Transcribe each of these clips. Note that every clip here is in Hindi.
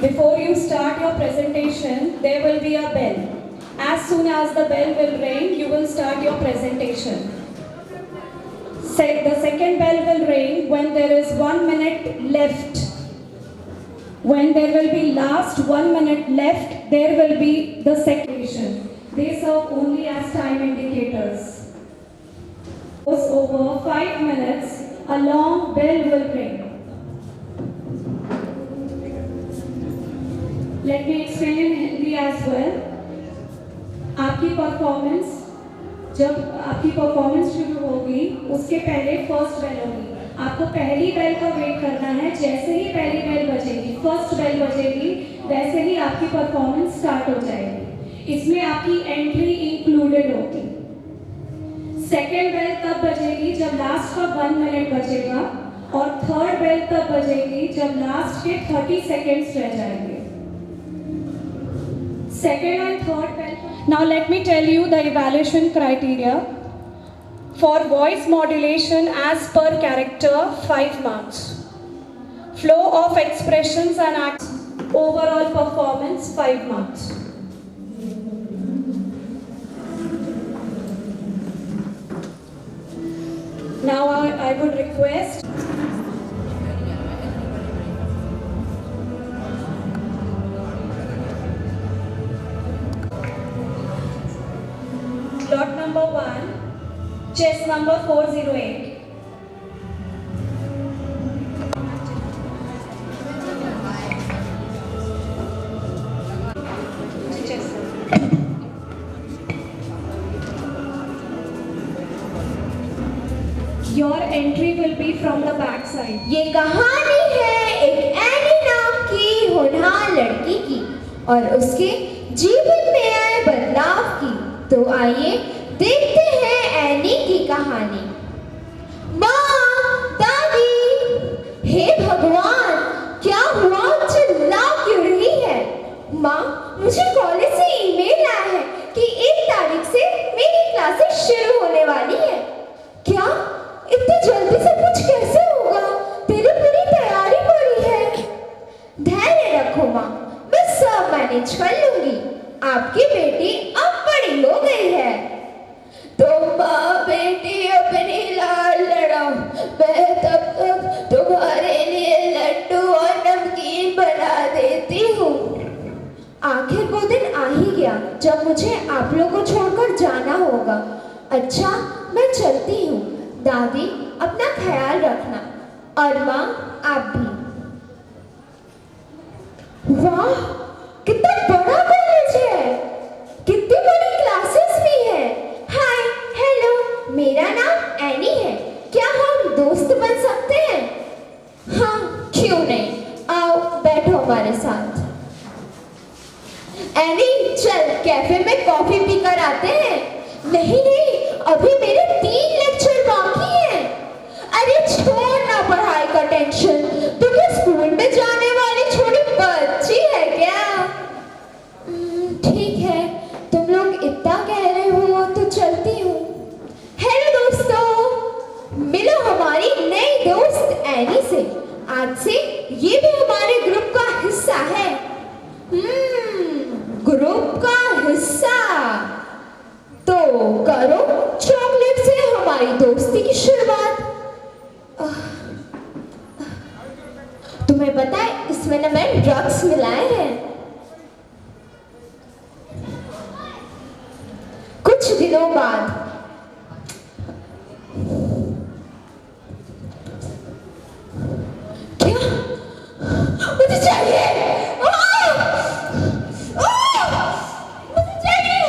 Before you start your presentation, there will be a bell. As soon as the bell will ring, you will start your presentation. The second bell will ring when there is 1 minute left. When there will be last 1 minute left, there will be the second. They serve only as time indicators. Over 5 minutes, a long bell will ring. Let me explain in Hindi as well. आपकी परफॉर्मेंस शुरू होगी, उसके पहले फर्स्ट बेल होगी. आपको पहली बेल का वेट करना है. जैसे ही पहली बेल बजेगी, फर्स्ट बेल बजेगी, वैसे ही आपकी परफॉर्मेंस स्टार्ट हो जाएगी. इसमें आपकी एंट्री इंक्लूडेड होगी. सेकेंड बेल तब बजेगी जब लास्ट का 1 मिनट बजेगा, और थर्ड बेल तब बजेगी जब लास्ट के 30 सेकेंड्स रह जाएंगे. Second and third bell. Now let me tell you the evaluation criteria. For voice modulation as per character, 5 marks. Flow of expressions and acts, overall performance, 5 marks. Now I would request lot number 1, chess number 408. Your entry will be from the back side. ये कहानी है एक एनी नाम की होनहार लड़की की और उसके जीवन में आए बदलाव की. तो आइए देखते हैं एनी की कहानी. माँ, दादी, हे भगवान, क्या हुआ? चिल्ला क्यों रही है? माँ, मुझे कॉलेज से ईमेल आया है कि 1 तारीख से मेरी क्लासेस शुरू होने वाली है. क्या? इतनी जल्दी सब कुछ कैसे होगा? तेरी पूरी तैयारी पड़ी है. धैर्य रखो माँ, मैं सब मैनेज कर लूंगी. आपकी बेटी अब बड़ी हो गई है. तो माँ बेटी अपनी लाल लड़ाओ, मैं तब तक तुम्हारे लिए लड्डू और नमकीन बना देती हूँ. आखिर वो दिन आ ही गया जब मुझे आप लोगों को छोड़कर जाना होगा. अच्छा, मैं चलती हूँ. दादी, अपना ख्याल रखना, और माँ आप भी. वाह, कितना बड़ा कॉलेज है, कितनी बड़ी क्लासेस भी है. हाय, हेलो, मेरा नाम एनी है. क्या हम दोस्त बन सकते हैं? हाँ, क्यों नहीं. आओ बैठो हमारे साथ. एनी, चल कैफे में कॉफी पीकर आते हैं. नहीं नहीं, अभी मेरे 3 लेक्चर बाकी हैं. अरे छोड़ ना पढ़ाई का टेंशन. तू क्या स्कूल में जाने वाली छोटी बच्ची है क्या? ठीक है, तुम लोग इतना कह रहे हो तो चलती हूँ. हेलो दोस्तों, मिलो हमारी नई दोस्त एनी से. आज से ये भी हमारे ग्रुप का हिस्सा है. ग्रुप का हिस्सा तो करो चॉकलेट से हमारी दोस्ती की शुरुआत. तुम्हें पता है इसमें ना मैं ड्रग्स मिलाए हैं. कुछ दिनों बाद क्या मुझे चाहिए? मुझे चाहिए.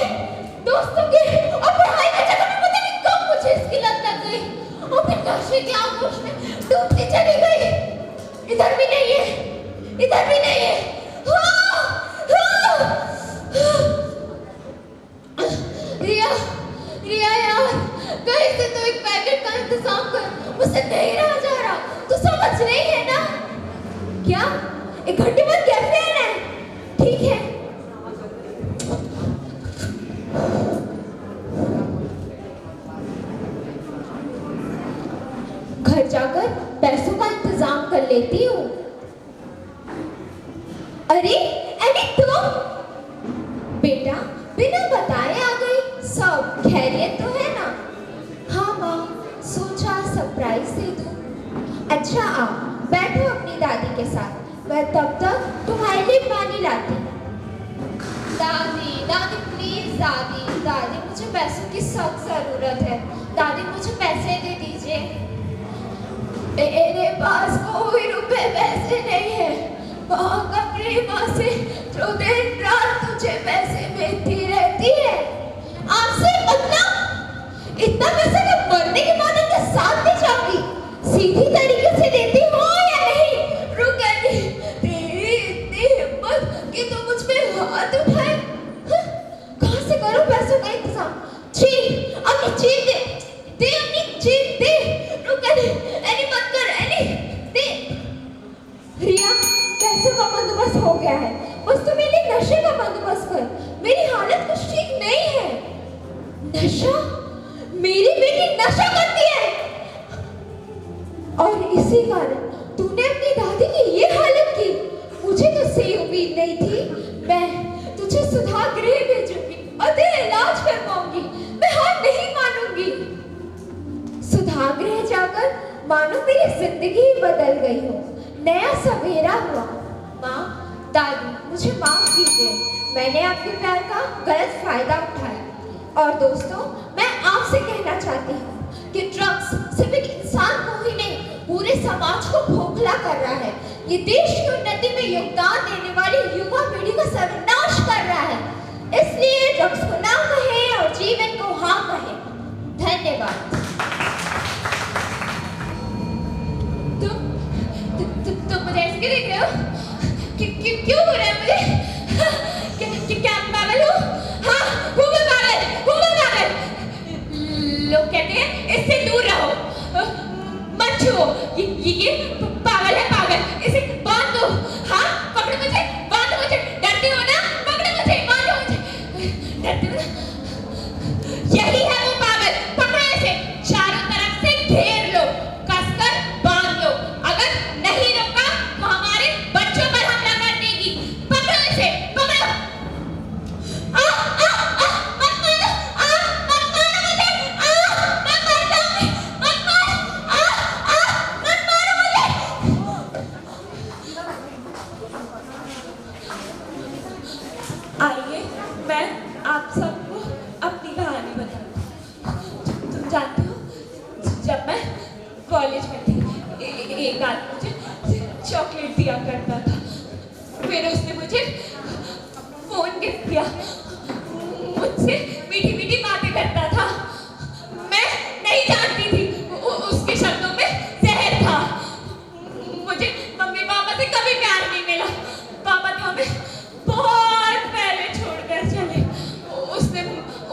दोस्तों के और पढ़ाई के चक्कर में पता नहीं कब मुझे इसकी लत लग गई और फिर नशे के आगोश में डूबती चली गई. इधर भी नहीं है, इधर भी नहीं है. रिया, रिया यार, कहीं से तो एक पैकेट का इंतजाम कर. मुझसे नहीं रहा जा रहा. तू समझ रही है ना? क्या 1 घंटे बाद कैफे आना है? ठीक है. घर जाकर पैसों का इंतजाम कर लेती हूँ. अरे के साथ। मैं तब तक तुम्हारे लिए पानी लाती। दादी दादी प्लीज दादी दादी मुझे पैसों की सख्त जरूरत है। दादी मुझे पैसे दे दीजिए। मेरे पास कोई रुपए पैसे नहीं है। माँ अपनी माँ से जो दिन रात तुझे पैसे भेजती रहती है। आपसे मतलब इतना पैसा कि मरने के बाद उनके साथ नहीं जाऊंगी। सीधी तरीके से देती हो या नहीं? रुक गई तेरी इतनी हिम्मत कि तुम मुझ पे हाथ उठाए। कहाँ से करूं पैसों का इंतजाम? चीख अपनी चीख दे दे अपनी चीख दे। रुक गई एनी मत कर एनी दे। रिया पैसों का बंदोबस्त हो गया है, बस तुम मेरे नशे का बंदोबस्त कर। मेरी हालत कुछ ठीक नहीं है। नशा? मेरी बेटी नशा करती है और इसी कारण तूने अपनी दादी की ये हालत की। मुझे तुझसे उम्मीद नहीं थी। मैं तुझे सुधार गृह भेजूंगी और तेरा इलाज करवाऊंगी। मैं हार नहीं मानूंगी। सुधार गृह जाकर मानो मेरी जिंदगी ही बदल गई हो, नया सवेरा हुआ। माँ दादी मुझे माफ कीजिए, मैंने आपके प्यार का गलत फायदा उठाया। और दोस्तों मैं आपसे कहना चाहती हूँ कि ड्रग्स सिर्फ एक इंसान को ही नहीं पूरे समाज को खोखला कर रहा है। ये देश की उन्नति में योगदान देने वाली युवा पीढ़ी का सर्वनाश कर रहा है। इसलिए ड्रग्स को ना कहें और जीवन को हाँ कहें। धन्यवाद। तुम मुझे ऐसे क्यों देख रहे हो? क्यों हो रहा है मुझे? क्या मैं पागल हूँ? हाँ हूँ मैं पागल। लोग कहते हैं इससे दूर रहो, मत छुओ। ये पागल, इसे बांध दो। हाँ पकड़ो मुझे, बांधो मुझे। डरती हो ना? पकड़ो मुझे, बांधो मुझे। डरती हो ना? यही है वो पागल। पकड़ो इसे, चारों तरफ से घेर लो, कसकर बांध लो। अगर नहीं रोका तो हमारे बच्चों पर हमला कर देगी। पकड़ो इसे, पकड़ो। आइए मैं आप सबको अपनी कहानी बताती हूँ। तुम जानते हो जब मैं कॉलेज में थी एक आदमी मुझे चॉकलेट दिया करता था। फिर उसने मुझे फोन गिफ्ट दिया, मुझसे मीठी मीठी बातें करता था। मैं नहीं जानती थी उसके शब्दों में जहर था। मुझे मम्मी पापा से कभी प्यार नहीं मिला। पापा तो हमें बहुत पहले छोड़कर चले।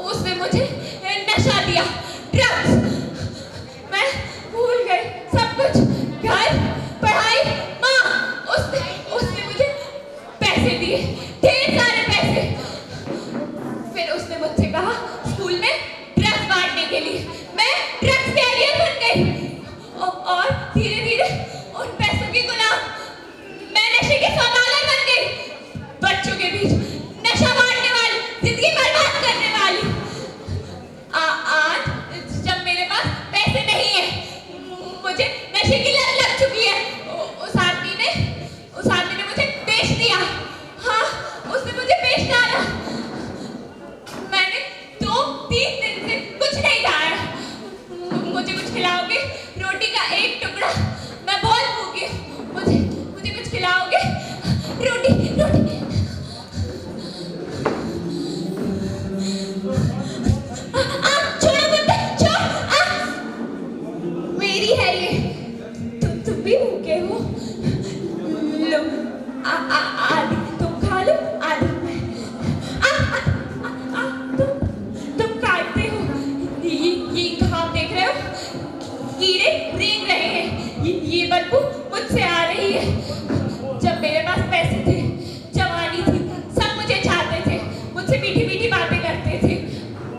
उसने मुझे नशा दिया, ड्रग्स। मैं भूल गई सब कुछ, घर, पढ़ाई, माँ। उसने मुझे पैसे दिए, ढेर सारे पैसे। फिर उसने मुझसे कहा स्कूल में ड्रग्स बांटने के लिए। मैं ड्रग्स कैरियर बन गई और धीरे धीरे उन पैसों की गुलाम। मैं नशे की सौदागर बन गई, बच्चों के बीच नशा बांटने वाली, जिंदगी बर्बाद करने वाली। आज जब मेरे पास पैसे नहीं है, मुझे नशे की लत लग चुकी है। उस आदमी ने मुझे बेच दिया। हाँ उसने मुझे बेच डाला। मैंने 2-3 दिन से कुछ नहीं खाया। मुझे कुछ खिलाओगे? रोटी का एक टुकड़ा, मैं बहुत भूखी हूँ। मुझे कुछ खिलाओगे? रोटी छोड़ो मुझे, छोड़। मेरी है ये। तुम भी भूखे हो? लो आधी तुम खा लो, आधी मैं। तुम काटते हो। ये घाव देख रहे हो? कीड़े रेंग रहे हैं। ये बदबू मुझसे आ रही है। जब मेरे पास पैसे थे, जवानी थी, सब मुझे चाहते थे, मुझसे मीठी मीठी बातें करते थे।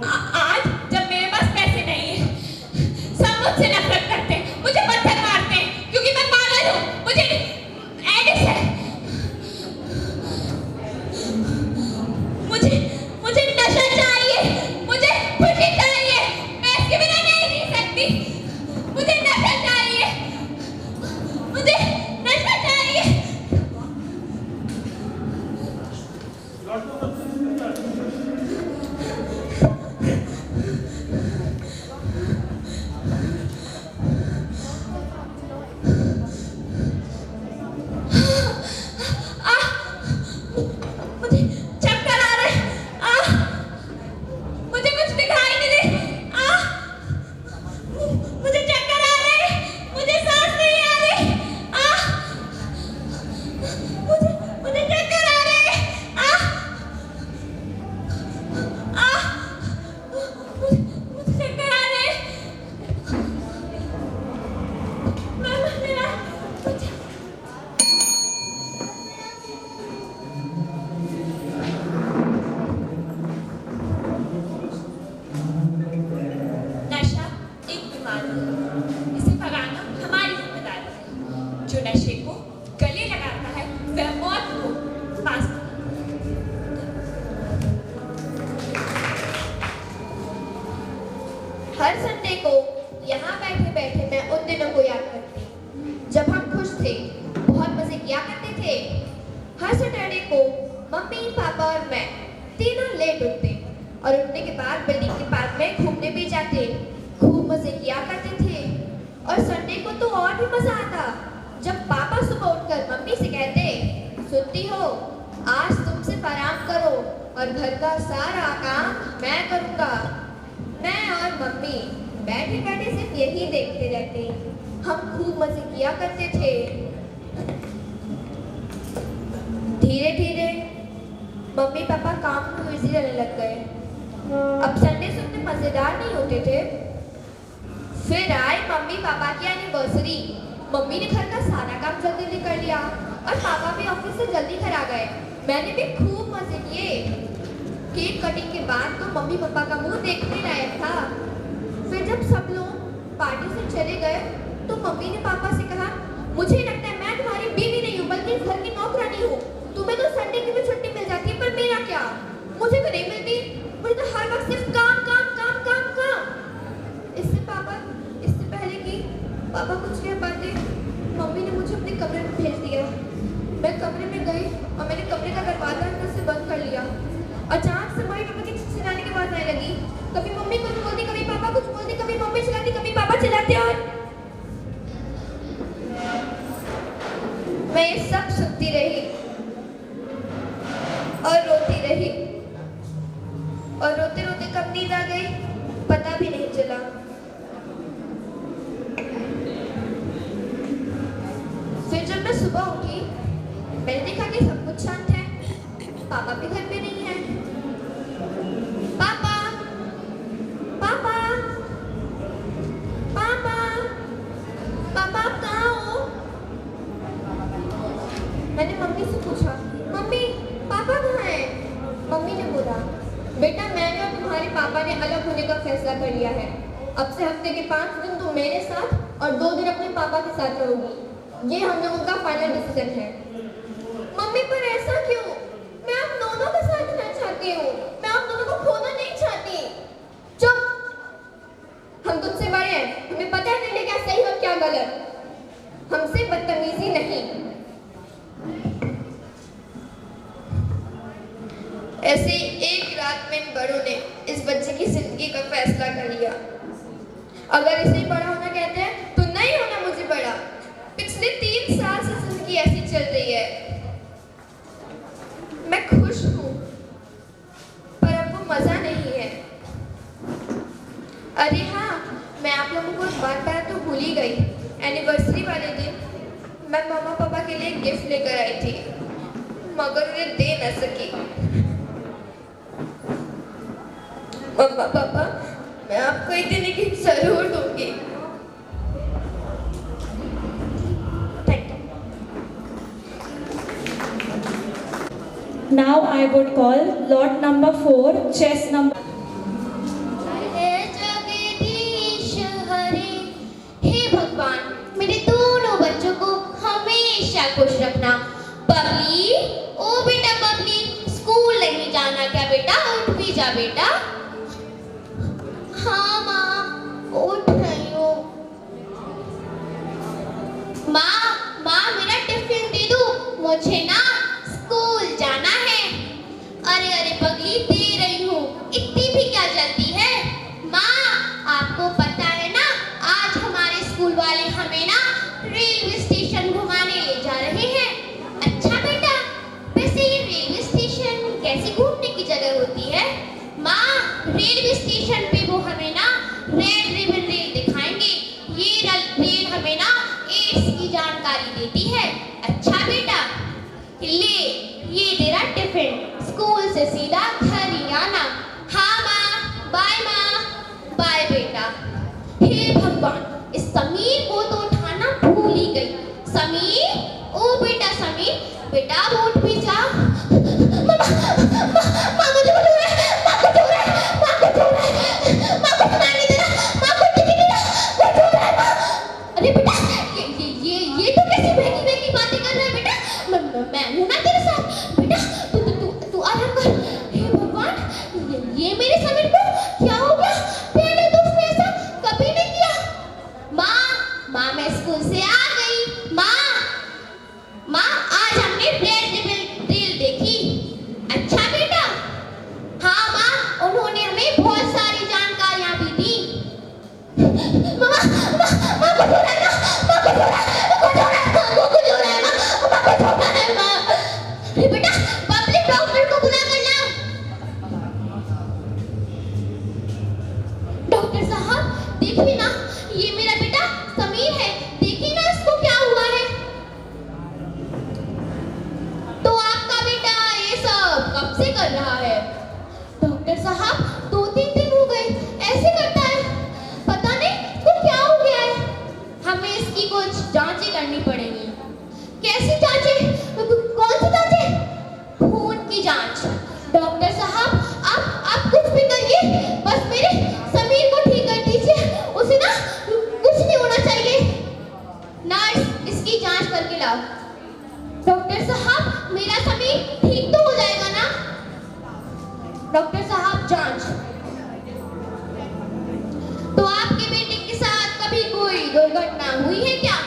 आज जब मेरे पास पैसे नहीं है, सब मुझसे नफरत करते हैं, मुझे पत्थर मारते हैं क्योंकि मैं पागल हूँ। मुझे एडिक्स है। मुझे नशा चाहिए, मुझे खुशी चाहिए। मैं इसके बिना नहीं जी सकती। मुझे नशा चाहिए, मुझे नशा चाहिए। किया करते थे। हर सैटरडे को मम्मी, पापा और मैं तीनों लेट उठते और उठने के बाद बिल्डिंग के पार्क में घूमने भी जाते। खूब मजे किया करते थे। और संडे को तो और भी मजा आता जब पापा सुबह उठकर मम्मी से कहते, सुनती हो, आज तुम सिर्फ आराम करो और घर का सारा काम मैं करूँगा। मैं और मम्मी बैठे बैठे सिर्फ यही देखते रहते। हम खूब मजे किया करते थे। धीरे धीरे मम्मी पापा काम में बिजी रहने लग गए। अब संडे उतने मजेदार नहीं होते थे। फिर आई मम्मी पापा की एनिवर्सरी। मम्मी ने घर का सारा काम जल्दी जल्दी कर लिया और पापा भी ऑफिस से जल्दी घर आ गए। मैंने भी खूब मजे किए। केक कटिंग के बाद तो मम्मी पापा का मुंह देखने लायक था। फिर जब सब लोग पार्टी से चले गए तो मम्मी ने पापा से कहा, मुझे लगता है मैं तुम्हारी बीवी नहीं हूँ बल्कि घर की नौकरानी हूँ। तुम्हें तो संडे की भी छुट्टी मिल जाती है पर मेरा क्या? मुझे तो नहीं मिलती। मुझे तो हर वक्त सिर्फ काम काम काम काम काम। इससे पहले कि पापा कुछ कह पाते, मम्मी ने मुझे अपने कमरे में भेज दिया। मैं कमरे में गई और मैंने कमरे का दरवाजा अंदर से बंद कर लिया। अचानक से मम्मी पापा की चिल्लाने की आवाज आने लगी। कभी मम्मी कुछ बोलती, कभी पापा कुछ बोलते, कभी मम्मी चिल्लाती, कभी पापा चिल्लाते। और मैं ये सब सुनती रही और रोती रही। और रोते रोते कब नींद आ गई पता भी नहीं चला। फिर जब मैं सुबह उठी मैंने देखा कि सब कुछ शांत है। पापा भी घर पे नहीं है। पापा पापा पापा पापा आप कहाँ हो? मैंने मम्मी से पूछा, मम्मी पापा कहाँ हैं? मम्मी ने बोला, बेटा मैंने और तुम्हारे पापा ने अलग होने का फैसला कर लिया है। अब से हफ्ते के 5 दिन तुम मेरे साथ और 2 दिन अपने पापा के साथ रहोगी। ये हम लोगों का फाइनल डिसीजन है। मम्मी पर ऐसा क्यों? मैं आप दोनों के साथ रहना चाहती हूँ। मैं आप दोनों को खोना नहीं चाहती। चुप, हम तुझसे बड़े हैं, हमें पता है तेरे क्या सही और क्या गलत। हमसे बदतमीजी नहीं। ऐसे एक रात में इन बड़ों ने इस बच्चे की जिंदगी का फैसला कर लिया। अगर इसे बड़ा होना कहते हैं तो नहीं होना मुझे बड़ा। पिछले 3 साल से जिंदगी ऐसी चल रही है। मैं खुश हूँ पर अब वो मजा नहीं है। अरे हाँ, मैं आप लोगों को एक बात बताना तो भूल ही गई। एनिवर्सरी वाले दिन मैं मम्मा पापा के लिए गिफ्ट लेकर आई थी मगर उन्हें दे न सकी। मम्मा पापा, मैं आपको एक दिन एक गिफ्ट जरूर दूंगी। Now I would call lot number 4, chess number. हे जगदीश हरे, हे भगवान मेरे दोनों बच्चों को हमेशा खुश रखना। बबली, ओ बेटा बबली, स्कूल नहीं जाना क्या बेटा? उठ भी जा बेटा। हाँ माँ, उठ रही हूँ। माँ मेरा टिफिन दे दो, मुझे ना स्कूल जाना है। अरे अरे पगली, दे रही हूँ, इतनी भी क्या जल्दी है? माँ आपको पता है ना, आज हमारे स्कूल वाले हमें ना रेलवे स्टेशन घुमाने ले जा रहे हैं। अच्छा बेटा, वैसे ये रेलवे स्टेशन कैसी घूमने की जगह होती है? माँ रेलवे स्टेशन पे वो हमें ना रेड रिबन रेल दिखाएंगे। ये रेल हमें ना एड्स की जानकारी देती है। अच्छा बेटा, ले ये तेरा टिफिन, स्कूल से सीधा घर ही आना। हाँ माँ, बाय बेटा। हे भगवान, इस समीर को तो उठाना भूल ही गई। समीर, ओ बेटा समीर, बेटा अब उठ भी जा। माँ मुझे उठा रहा है, माँ को उठा रहा है, माँ को उठा रहा है, माँ को उठा नहीं देना, माँ को उठा नहीं देना, वो उठा रहा है माँ। अरे बेटा, ये तो कैसी बहकी बातें कर रहा है बेटा? मैं हूं ना तेरे साथ। बेटा तू आराम कर। हे भगवान, ये मेरे समीर को क्या हो गया? पहले तो उसने ऐसा कभी नहीं किया। माँ मैं स्कूल से आ गई। माँ से कर रहा है। डॉक्टर साहब 2-3 दिन हो गए ऐसे करता है, पता नहीं इसको क्या हो गया है। हमें इसकी कुछ जांचें करनी पड़ेगी। कैसी जांचें? कौन सी जांचें? खून की जांच। डॉक्टर साहब आप कुछ भी करिए, बस मेरे समीर को ठीक कर दीजिए। उसे ना कुछ नहीं होना चाहिए। नर्स इसकी जांच करके लाओ। डॉक्टर साहब मेरा समीर ठीक तो हो जाएगा ना? डॉक्टर साहब जांच। तो आपके बेटे के साथ कभी कोई दुर्घटना हुई है क्या?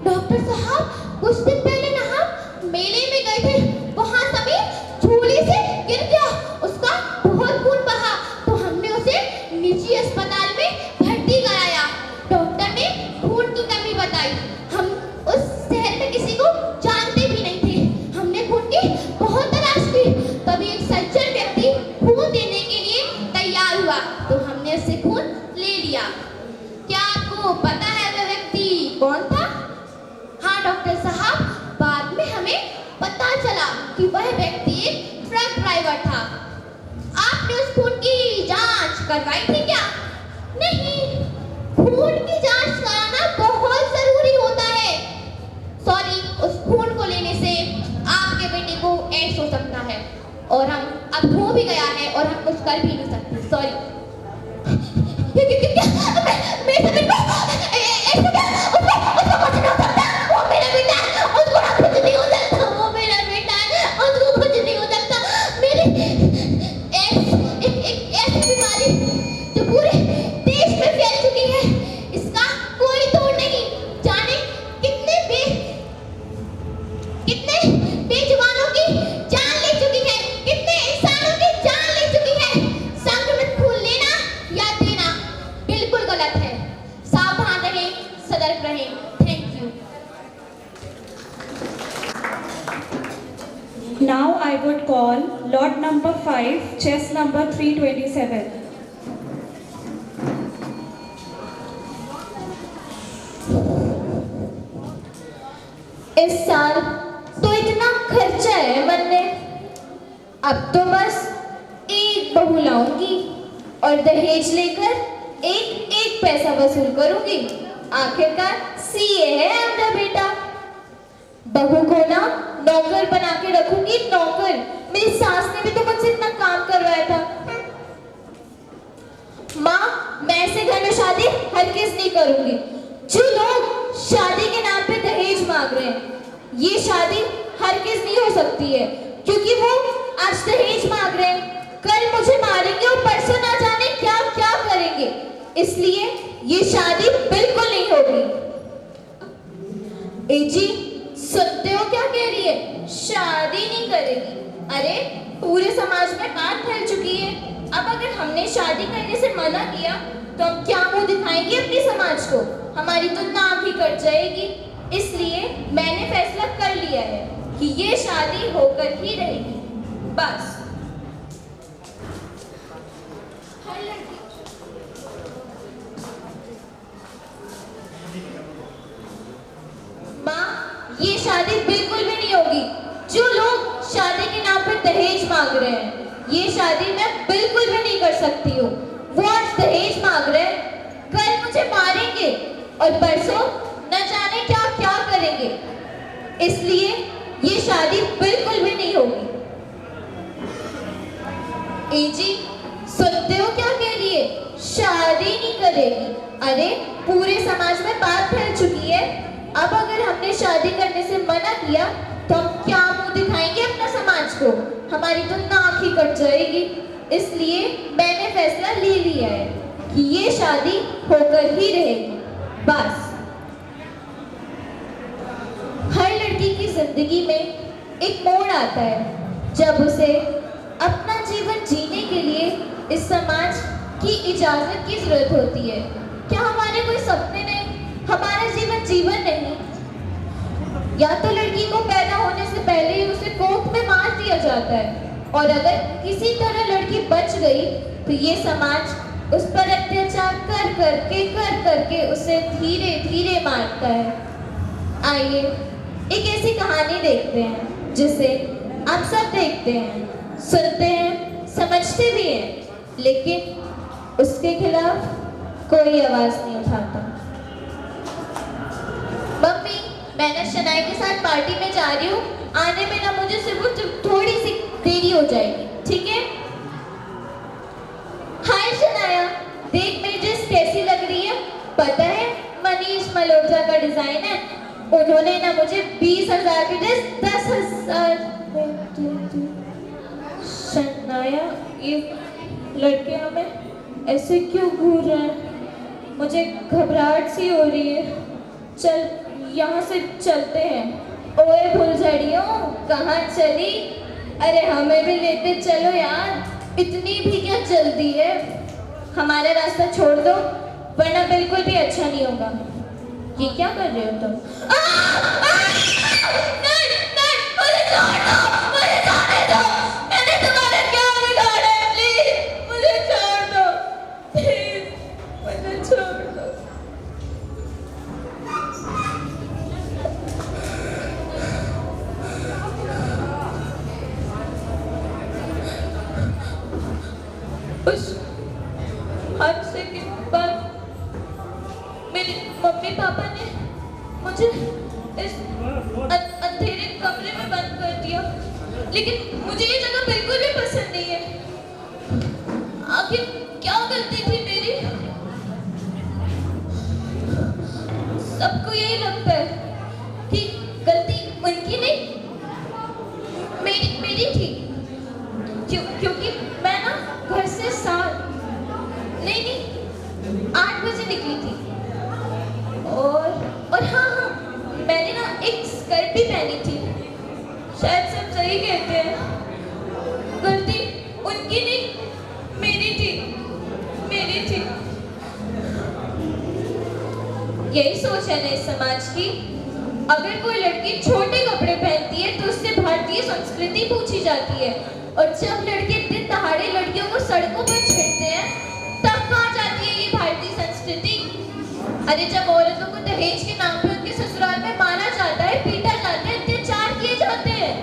डॉक्टर साहब कुछ दिन पहले ना हम मेले में गए थे, वहां समीर झूले से गिर गया, उसका बहुत खून बहा, तो हमने उसे निजी अस्पताल में भर्ती कराया। डॉक्टर ने खून की कमी बताई। हम उस शहर में किसी को जानते भी नहीं थे। हमने खून की बहुत तलाश की, तभी एक सज्जन व्यक्ति खून देने के लिए तैयार हुआ, तो हमने उससे खून ले लिया। क्या आपको पता है वह व्यक्ति कौन था? हाँ डॉक्टर साहब, बाद में हमें पता चला कि वह व्यक्ति एक ट्रक ड्राइवर था। आपने उस खून की जांच करवाई थी क्या? नहीं, खून की जांच कराना बहुत जरूरी होता है। सॉरी, उस खून को लेने से आपके बेटे को एड्स हो सकता है, और हम अब हो भी गया है और हम कुछ कर भी नहीं सकते। Sorry. Now I would call lot number 5, chest number 327. इस साल तो इतना खर्चा है मन में, अब तो बस एक बहू लाऊंगी और दहेज लेकर एक पैसा वसूल करूंगी। आखिरकार सीए है अपना बेटा। बहू को ना नौकर बना के रखूंगी, नौकर। मेरी सास ने भी तो मुझसे इतना काम करवाया था। माँ, मैं ऐसे घर में शादी हरगिज नहीं करूंगी। जो लोग शादी के नाम पे दहेज मांग रहे हैं, ये शादी हरगिज नहीं हो सकती है, क्योंकि वो आज दहेज मांग रहे हैं, कल मुझे मारेंगे और परसों ना जाने क्या क्या करेंगे। इसलिए ये शादी बिल्कुल नहीं होगी। ए जी, सुनते हो क्या कह रही है? शादी नहीं करेगी? अरे पूरे समाज में बात फैल चुकी है। अब अगर हमने शादी करने से मना किया तो हम क्या मुंह दिखाएंगे अपने समाज को? हमारी तो नाक ही कट जाएगी। इसलिए मैंने फैसला कर लिया है कि ये शादी होकर ही रहेगी, बस। हर लड़की माँ, ये शादी बिल्कुल भी नहीं होगी। जो लोग शादी के नाम पर दहेज मांग रहे हैं, ये शादी मैं बिल्कुल भी नहीं कर सकती हूँ। वो आज दहेज मांग रहे हैं, कल मुझे मारेंगे और परसों न जाने क्या क्या करेंगे। इसलिए ये शादी बिल्कुल भी नहीं होगी। ए जी, सुनते हो क्या कह रही है? शादी नहीं करेगी? अरे पूरे समाज में बात फैल चुकी है। अब अगर हमने शादी करने से मना किया तो हम क्या मुंह दिखाएंगे अपना समाज को? हमारी तो नाक ही कट जाएगी। इसलिए मैंने फैसला ले लिया है कि ये शादी होकर ही रहेगी, बस। हर लड़की की जिंदगी में एक मोड़ आता है जब उसे अपना जीवन जीने के लिए इस समाज की इजाजत की जरूरत होती है। क्या हमारे कोई सपने नहीं? हमारा जीवन नहीं? या तो लड़की को पैदा होने से पहले ही उसे कोख में मार दिया जाता है, और अगर किसी तरह लड़की बच गई तो ये समाज उस पर अत्याचार कर करके उसे धीरे धीरे मारता है। आइए एक ऐसी कहानी देखते हैं जिसे आप सब देखते हैं। सुनते हैं, समझते भी हैं, लेकिन उसके खिलाफ कोई आवाज नहीं उठाता। मम्मी, मैं ना शनाया के साथ पार्टी में जा रही हूँ, आने में ना मुझे सिर्फ थोड़ी सी देरी हो जाएगी, ठीक है? हाय शनाया, देख मेरी ड्रेस कैसी लग रही है? पता है मनीष मल्होत्रा का डिजाइन है, उन्होंने ना मुझे 20,000 की ड्रेस 10,000 में दे दी। शनाया, ये लड़के हमें ऐसे क्यों घूर रहे हैं? मुझे घबराहट सी हो रही है। चल यहाँ से चलते हैं। ओए फुलझड़ियों, कहाँ चली? अरे हमें भी लेते चलो यार, इतनी भी क्या जल्दी है? हमारा रास्ता छोड़ दो वरना बिल्कुल भी अच्छा नहीं होगा। ये क्या कर रहे हो तुम? नहीं, नहीं, मुझे छोड़ दो, मुझे जाने दो। मैंने तुम्हारा क्या बिगाड़ा है? प्लीज मुझे छोड़ दो, प्लीज मुझे छोड़ दो। उस हादसे के बाद मेरे मम्मी पापा ने मुझे इस अंधेरे कमरे में बंद कर दिया, लेकिन मुझे ये जगह बिल्कुल भी पसंद नहीं है। आखिर क्या गलती थी मेरी? सबको यही लगता है कि गलती उनकी नहीं, मेरी थी। क्योंकि मैं ना घर से 8 बजे निकली थी और हाँ, मैंने ना एक स्कर्ट भी पहनी थी। शायद सब सही कहते हैं, गलती उनकी नहीं, मेरी थी। यही सोच है ना इस समाज की। अगर कोई लड़की छोटे कपड़े पहनती है तो उससे भारतीय संस्कृति पूछी जाती है, और जब लड़के दिन दहाड़े लड़कियों को सड़कों पर छेड़ते हैं तब कहाँ जाती है ये भारतीय संस्कृति? अरे जब औरतों को दहेज के नाम पर उनके ससुराल में मारा जाता है, पीटा जाता है, अत्याचार किए जाते हैं,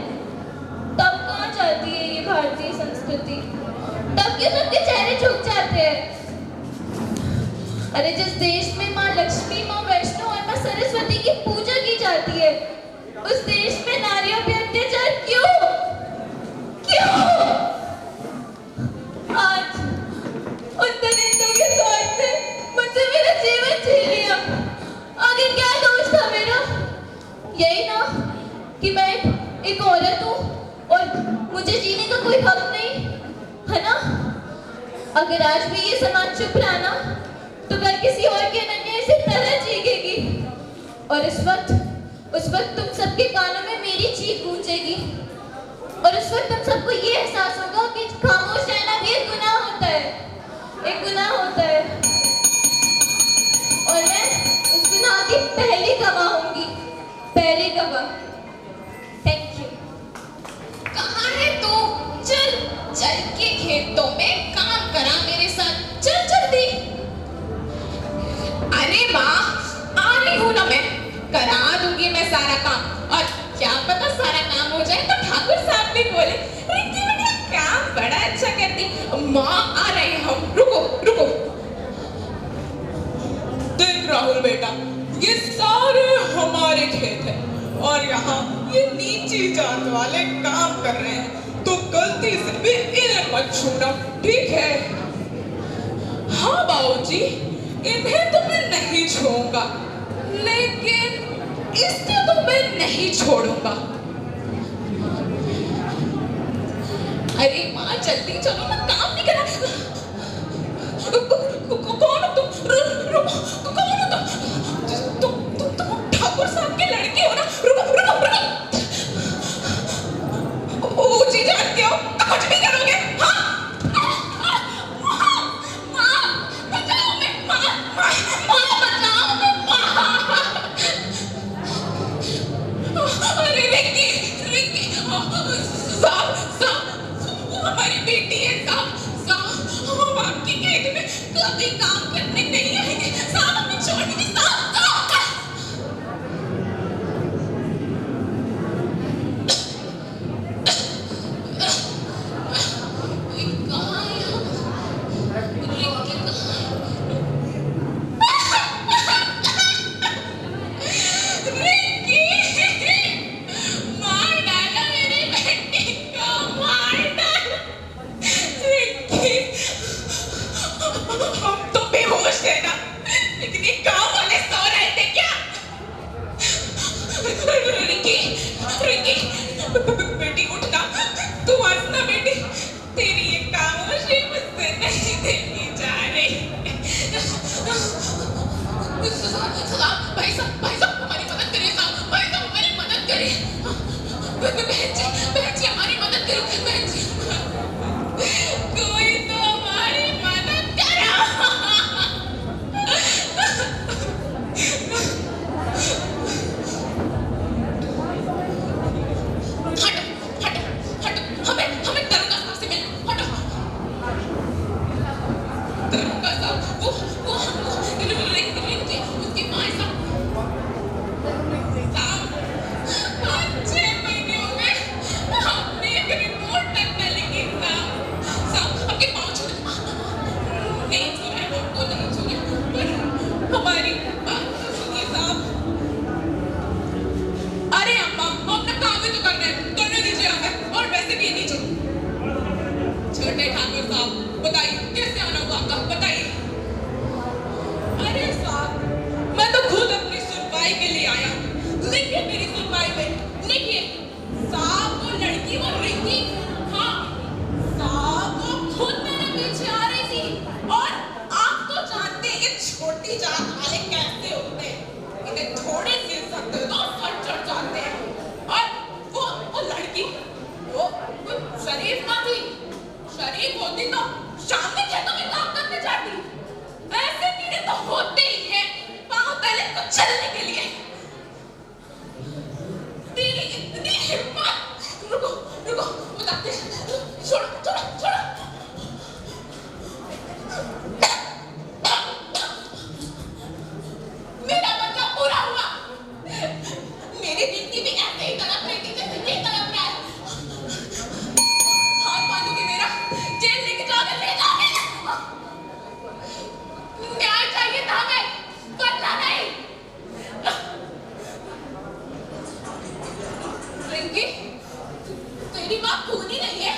तब कहाँ जाती है ये भारतीय संस्कृति? तब क्यों सबके चेहरे झुक जाते हैं? अरे जिस देश में माँ लक्ष्मी, माँ वैष्णो और माँ सरस्वती की पूजा की जाती है, उस देश में नारियों पे अत्याचार क्यों? आज उन दरिंदों के स्वार्थ से मुझसे मेरा जीवन छीन लिया। आगे क्या दोष था मेरा? यही ना कि मैं एक औरत हूँ और मुझे जीने का कोई हक नहीं है ना? अगर आज भी ये समाज चुप रहा ना, तो कल किसी और के अन्याय से तरह जीगेगी, और उस वक्त तुम सबके कानों में मेरी चीख गूंजेगी, और उस वक्त तुम सबको ये एहसास होगा कि खामोश रहना भी एक गुनाह होता है, एक गुनाह होता है। और मैं उस गुनाह की पहली गवाह होंगी, पहली गवाह। Thank you. कहाँ है तू? चल के खेतों में काम करा मेरे साथ, चल जल्दी। अरे वाह, आ रही हूँ ना मैं, करा दूंगी मैं सारा काम। और क्या पता सारा काम हो जाए तो ठाकुर साहब भी बोले, रिंकी बेटा काम बड़ा अच्छा करती। माँ आ रहे हैं हम, रुको। देख राहुल बेटा, ये सारे हमारे खेत हैं और यहाँ ये नीची जात वाले काम कर रहे हैं, तो गलती से भी इन्हें मत छूना, ठीक है? हाँ बाबूजी, इन्हें तो मैं नहीं छूऊंगा, लेकिन इससे तो मैं नहीं छोड़ूंगा। अरे माँ जल्दी चलो ना, काम नहीं करा। कौन हो तुम? कौन हो तुम ठाकुर साहब के लड़के हो ना? रुको। ऊंची जानते हो तो कुछ भी करोगे? अरे रिंकी, हमारी बेटी है साहब। बहन जी हमारी मदद करो बहन जी, कोई तो हमारी मदद करो। हटो हमें दरोगा साहब से मिलना, हटो। दरोगा साहब वो उसके माए साहब 6 महीने हो गए हमने एक रिपोर्ट तक न लिखी साहब आपके पाँव छू नहीं सुने वो नहीं सुने पर हमारी बात तो सुनिए साहब। अरे अम्मा हम अपना काम ही तो करने दीजिए हमें, और वैसे भी नीचे छोटे ठाकुर साहब बताइए कैसे आना हुआ आपका, बताइए। अरे साहब मैं तो खुद अपनी सुनवाई के लिए आया, लेकिन मेरी सुनवाई में लिखिए साहब वो लड़की वो रिंकी, हाँ साहब वो खुद मेरे पीछे आ रही थी, और आप तो जानते हैं ये छोटी जात वाले कैसे होते हैं, इन्हें थोड़ी सी इज्जत दे दो फट चढ़ जाते हैं। और वो लड़की वो शरीफ ना थी, शरीफ होती तो शाम में खेतों में काम करने जाती, ऐसे कीड़े तो होते ही हैं पाँव पहले तो चलने के लिए। तेरी इतनी हिम्मत, रुको बताते हैं, छोड़ो मेरा मतलब पूरा हुआ, मेरी जिंदगी भी ऐसे ही तड़प रही थी जैसे ये तड़प रहा है। हाथ बांधोगे मेरा, जेल लेके जाओगे, ले जाओगे। न्याय चाहिए था हमें, बदला नहीं। रिंकी तेरी माँ खूनी नहीं है,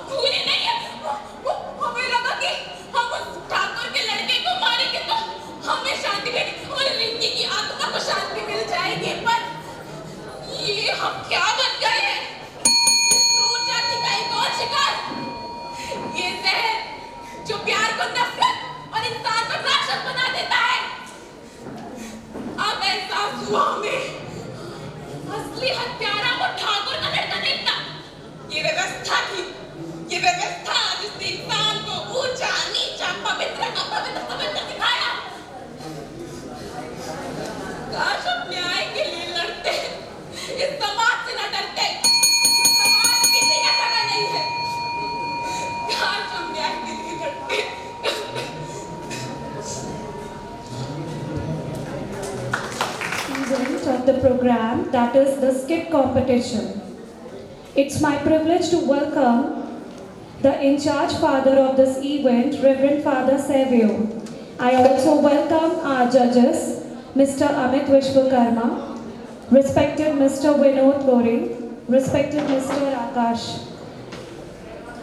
खूनी नहीं है। हमें लगा कि हम उस ठाकुर के लड़के को मारेंगे तो हमें शांति मिलेगी और रिंकी की आत्मा को शांति मिल जाएगी, पर ये हम क्या बन गए हैं, क्रूर जाति का एक और शिकार। ये जहर जो प्यार को नफरत और इंसान को राक्षस बना देता है। अब एहसास हुआ हमें असली हत्यारा वो ठाकुर का लड़का नहीं था, ये व्यवस्था थी, ये व्यवस्था जिसने इंसान को ऊंचा नीचा पवित्र अपवित्र समझकर दिखाया। काश हम न्याय के लिए लड़ते, इस समाज से न डरते, समाज किसी का सगा नहीं है। काश हम न्याय के लिए लड़ते। Event of the program, that is the skit competition. It's my privilege to welcome the in-charge father of this event, Reverend Father Savio. I also welcome our judges, Mr. Amit Vishwakarma, respected Mr. Vinod Gori, respected Mr. Akash.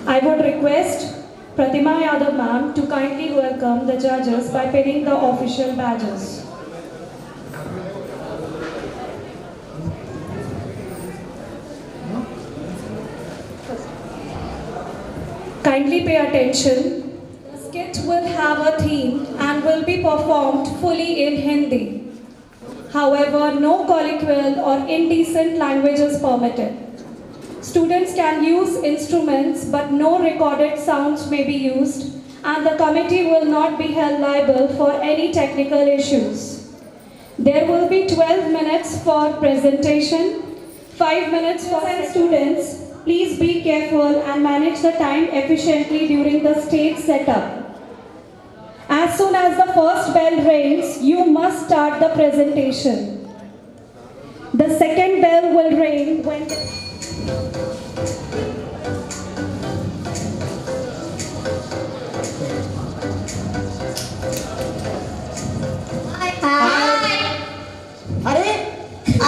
I would request Pratima Yadav ma'am to kindly welcome the judges by pinning the official badges. Kindly pay attention. The skit will have a theme and will be performed fully in Hindi. However, no colloquial or indecent language is permitted. Students can use instruments, but no recorded sounds may be used, and the committee will not be held liable for any technical issues. There will be 12 minutes for presentation, 5 minutes for students. Please be careful and manage the time efficiently during the stage setup. As soon as the first bell rings, you must start the presentation. The second bell will ring when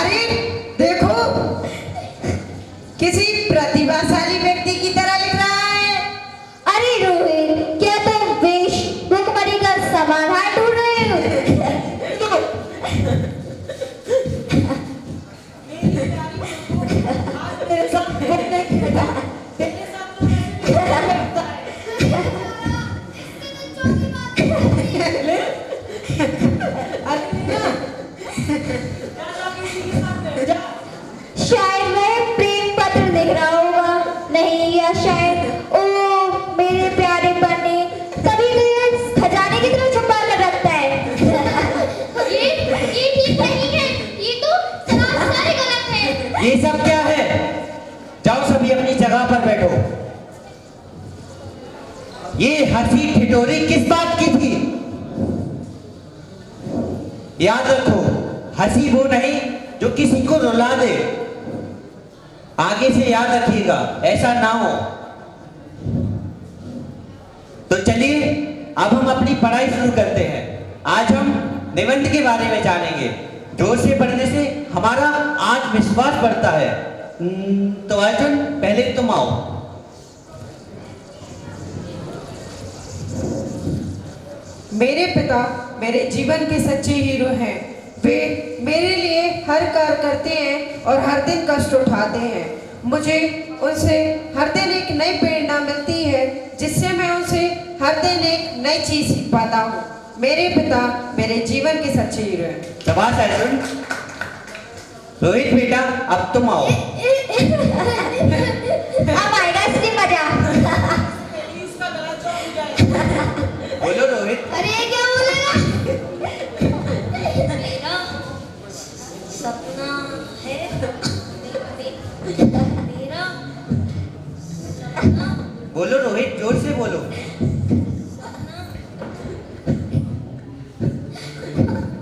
अरे देखो, किसी प्रतिभाशाली व्यक्ति की तरह लिख रहा है। अरे रोहित, क्या तुम वेश भुखमरी का समाधान ढूंढ रहे हो? ये सब क्या है? जाओ सभी अपनी जगह पर बैठो। ये हंसी ठिठोरी किस बात की थी? याद रखो, हंसी वो नहीं जो किसी को रुला दे। आगे से याद रखिएगा, ऐसा ना हो। तो चलिए अब हम अपनी पढ़ाई शुरू करते हैं। आज हम निबंध के बारे में जानेंगे। जोर से पढ़ने से हमारा आत्मविश्वास बढ़ता है। तो अर्जुन, पहले तुम आओ। मेरे पिता मेरे जीवन के सच्चे हीरो हैं। वे मेरे लिए हर कार्य करते हैं और हर दिन कष्ट उठाते हैं। मुझे उनसे हर दिन एक नई प्रेरणा मिलती है, जिससे मैं उनसे हर दिन एक नई चीज सीख पाता हूँ। मेरे पिता मेरे जीवन के सच्चे हीरो हैं। शाबाश अर्जुन। रोहित बेटा, अब तुम आओ। अब आएगा असली मजा। बोलो रोहित। अरे क्या बोलेगा? मेरा सपना है, मेरा सपना, बोलो रोहित, जोर से बोलो।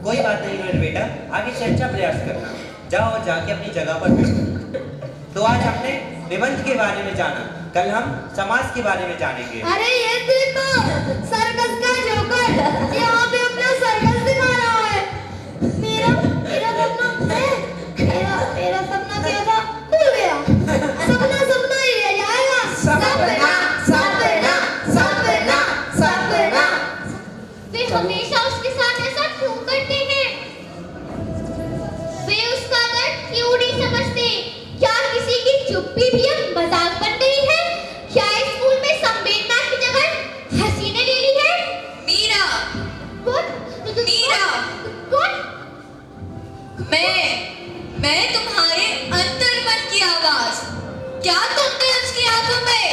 कोई बात नहीं रोहित बेटा, आगे से अच्छा प्रयास करना। जाओ जाके अपनी जगह पर बैठो। तो आज हमने निबंध के बारे में जाना, कल हम समाज के बारे में जानेंगे। अरे ये देखो, सर्कस का जोकर यहाँ पे अपना सर्कस दिखा रहा है। मेरा मेरा सपना है, मेरा सपना क्या था? भूल गया। सपना सपना ही रह जाएगा। सपना सपना सपना सपना। वे हमेशा उसके साथ ऐसा क्यों करते हैं? वे उसका दर्द क्यों नहीं समझते? क्या किसी की चुप्पी भी अब मजाक बन गई है? क्या स्कूल में संवेदना की जगह हंसी ने ले ली है? मीरा, कौन? मीरा। कौन? मैं तुम्हारे अंतर्मन की आवाज। क्या तुमने उसकी आंखों में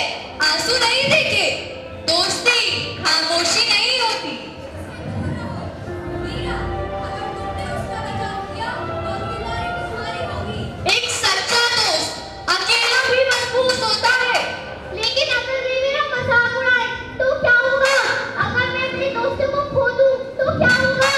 आंसू नहीं देखे? दोस्ती खामोशी नहीं होती। मीरा, अगर तुमने उसका बचाव किया तो तुम्हारी दुश्मनी होगी। एक सच्चा दोस्त अकेला भी मजबूत होता है। लेकिन अगर वे मेरा मजाक उड़ाए तो क्या होगा? अगर मैं अपने दोस्तों को खो दूं तो क्या होगा?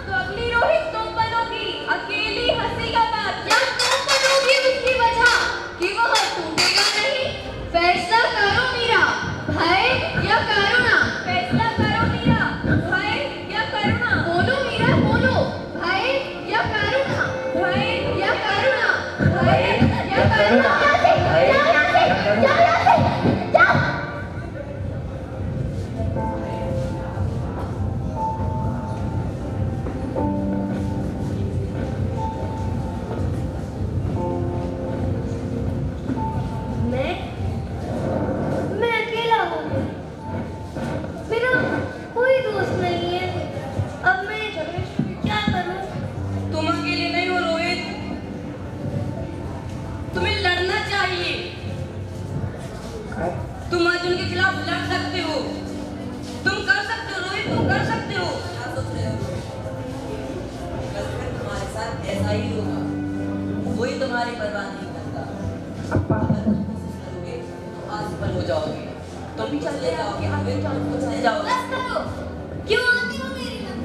तो अगली रोहित तुम बनोगी, अकेली हंसी का बात। जब तुम बनोगी उसकी वजह कि वह टूटेगा नहीं। फैसला करो मीरा, भय या करुणा? फैसला करो मीरा, भय या करुणा? बोलो मीरा, बोलो। भय या करुणा? भय या करुणा? भय या करुणा? जाओ यहाँ से, जाओ यहाँ से, जाओ। मैं अकेला हूँ। मेरा कोई दोस्त नहीं है। अब मैं क्या करूँ? तुम अकेले नहीं हो रोहित, तुम्हें लड़ना चाहिए। तुम अर्जुन के खिलाफ लड़ सकते हो। तुम कर सकते हो रोहित, तुम कर सकते हो। तुम्हारे साथ ऐसा ही होगा, कोई तुम्हारी परवाह नहीं करता। अगर तुम कोशिश करोगे तो असफल हो जाओगे। तुम भी चले जाओगे, फिर चले जाओगे। बस करो। क्यों आती हो मेरी तरफ?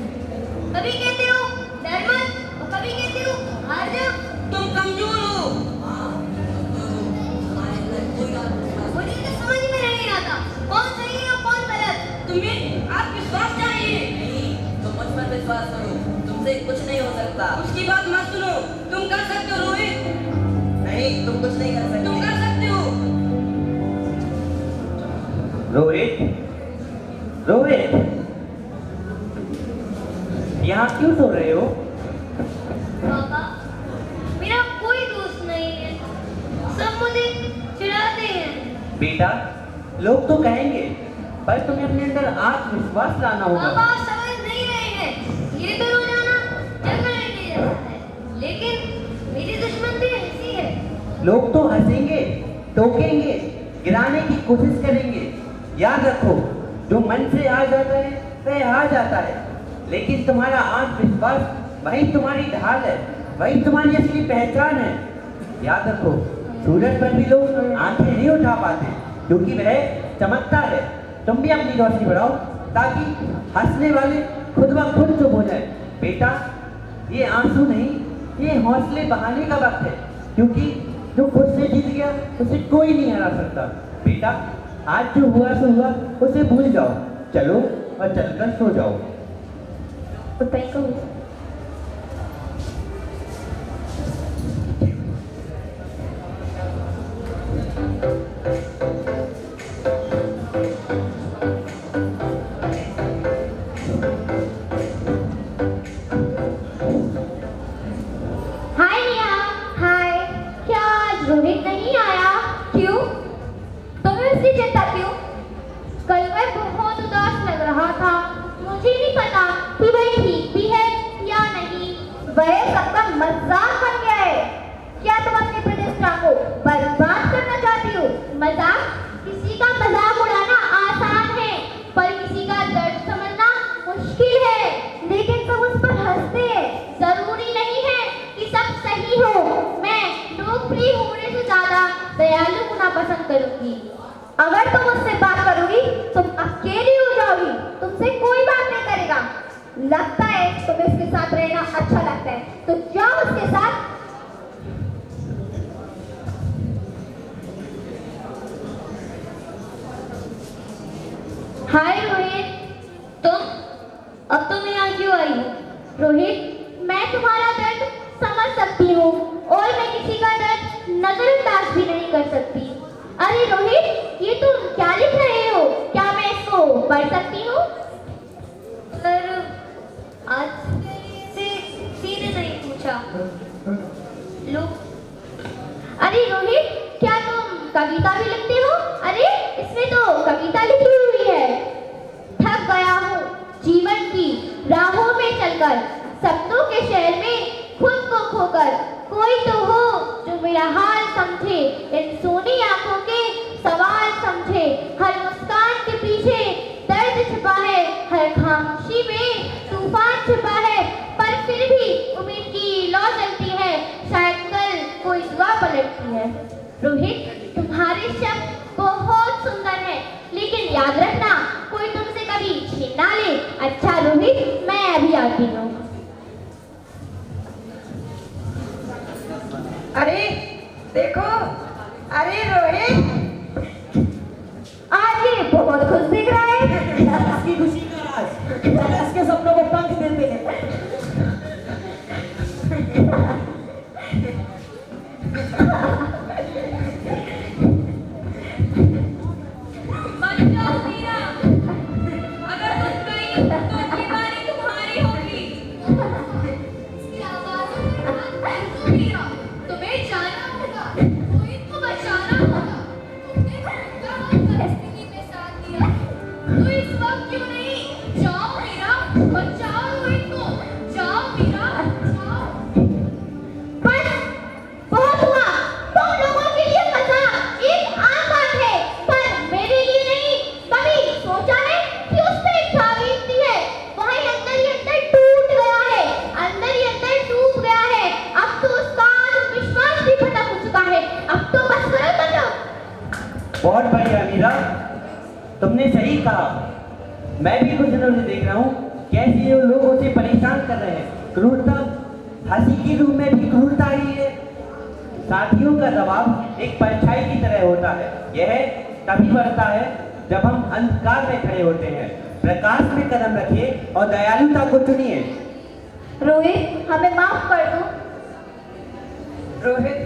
कभी कहते हो डर मत और कभी कहते हो हार जाओ। तुम कमजोर हो। तुम्हारे अंदर कोई आत्मविश्वास मुझे तो समझ में नहीं आता कौन सही है और कौन गलत। तुम्हें आत्मविश्वास चाहिए। नहीं, तुम मुझ पर विश्वास करो, तुमसे कुछ नहीं हो सकता। उसकी बात मत सुनो, तुम कर सकते हो रोहित, नहीं, तुम कुछ नहीं कर सकते। तुम कर सकते हो। रोहित, रोहित, यहाँ क्यों सो रहे हो? पापा, मेरा कोई दोस्त नहीं है। सब मुझे चिढ़ाते हैं। बेटा, लोग तो कहेंगे, पर तुम्हें अपने अंदर आत्मविश्वास लाना पापा होगा। आप समझ नहीं रहे हैं। ये तो रोजाना जंगल लेके जाता है, लेकिन मेरी दुश्मन भी ऐसी है। लोग तो हंसेंगे, टोकेंगे, गिराने की कोशिश करेंगे। याद रखो, जो मन से आ जाता है वह आ जाता है, लेकिन तुम्हारा आत्मविश्वास वही तुम्हारी ढाल है, वही तुम्हारी असली पहचान है। याद रखो, सूरज पर भी लोग आंखें नहीं उठा पाते क्योंकि वह चमकता है। तुम भी अपनी रोशनी बढ़ाओ ताकि हंसने वाले खुद ब खुद चुप हो जाए। बेटा, ये आंसू नहीं, ये हौसले बहाने का वक्त है, क्योंकि जो खुद से जीत गया उसे कोई नहीं हरा सकता। बेटा, आज जो हुआ सो हुआ, उसे भूल जाओ। चलो और चलकर सो जाओ। हाय रिया, हाय। क्या आज रोहित नहीं आया? क्यों? तुम्हें उसकी चिंता क्यों? कल वह बहुत उदास लग रहा था। मुझे नहीं पता कि वह ठीक भी है या नहीं। वह सबका मजाक बन गया है। क्या तुम अपनी प्रतिष्ठा को बर्बाद करना चाहती हो? मजाक? किसी का मजाक उड़ाना आसान है, पर किसी का दर्द समझना मुश्किल है। लेकिन तुम उस पर हंसते हैं। जरूरी नहीं है कि सब सही हो। मैं लोकप्रिय होने से ज्यादा दयालु होना पसंद करूंगी। अगर तुम उससे बात करोगी, तुम अकेली हो जाओगी। तुमसे कोई बात नहीं करेगा। लगता है तुम्हें उसके साथ रहना अच्छा लगता है, तो जाओ उसके साथ। हाय रोहित, अब तुम यहाँ क्यों आई हो? रोहित, मैं तुम्हारा दर्द समझ सकती हूँ और मैं किसी का दर्द नजरअंदाज भी नहीं कर सकती। अरे रोहित, ये तुम क्या लिख रहे हो? क्या मैं इसको पढ़ सकती हूँ? पर आज से सीधे नहीं पूछा। लो। अरे रोहित, क्या तुम कविता भी लिखते हो? अरे इसमें तो कविता लिखी हुई है। थक गया हूँ जीवन की राहों में चलकर, सपनों के शहर में खुद को खोकर। कोई तो हो जो मेरा हाल समझे, इन सोनी आंखों के सवाल समझे। हर मुस्कान के पीछे दर्द छिपा है, हर खामोशी में तूफान छिपा है, पर फिर भी उम्मीद की लौ जलती है। शायद कल कोई दुआ पलटती है। रोहित, तुम्हारे शब्द बहुत सुंदर है, लेकिन याद रखना कोई तुमसे कभी छीन ना ले। अच्छा रोहित, मैं अभी आती हूँ। अरे देखो, अरे रोहित, आज ये बहुत खुश दिख रहा है। इसकी खुशी का राज इसके सपनों को पंख देते हैं। मत जाओ मीरा, अगर तुम गई तो बीमारी तुम्हारी होगी। इसकी आवाज मीरा, तुम्हें जाना होगा, रोहित को बचाना होगा। तुमने परिस्थिति में साथ दिया, तो इस वक्त क्यों नहीं? जाओ मीरा, बचाओ रोहित को। जाओ मीरा, जाओ। बस बहुत हुआ। तुम लोगों के लिए मजाक एक आम बात है, पर मेरे लिए नहीं। कभी सोचा है कि उस पे एक छाव बीतती है, वही अंदर ही अंदर टूट गया है, अंदर ही अंदर डूब गया है। अब तो उसका विश्वास भी खत्म हो चुका है। अब तो बस करो तुम लोग। बहुत बढ़िया मीरा, तुमने सही कहा। मैं भी कुछ दिनों से देख रहा हूँ कैसे ये लोग उसे परेशान कर रहे हैं। क्रूरता, हंसी की रूप में भी क्रूरता ही है। साथियों का दबाव एक परछाई की तरह होता है। यह तभी बढ़ता है जब हम अंधकार में खड़े होते हैं। प्रकाश में कदम रखिए और दयालुता को चुनिए। रोहित, हमें माफ कर दो। रोहित,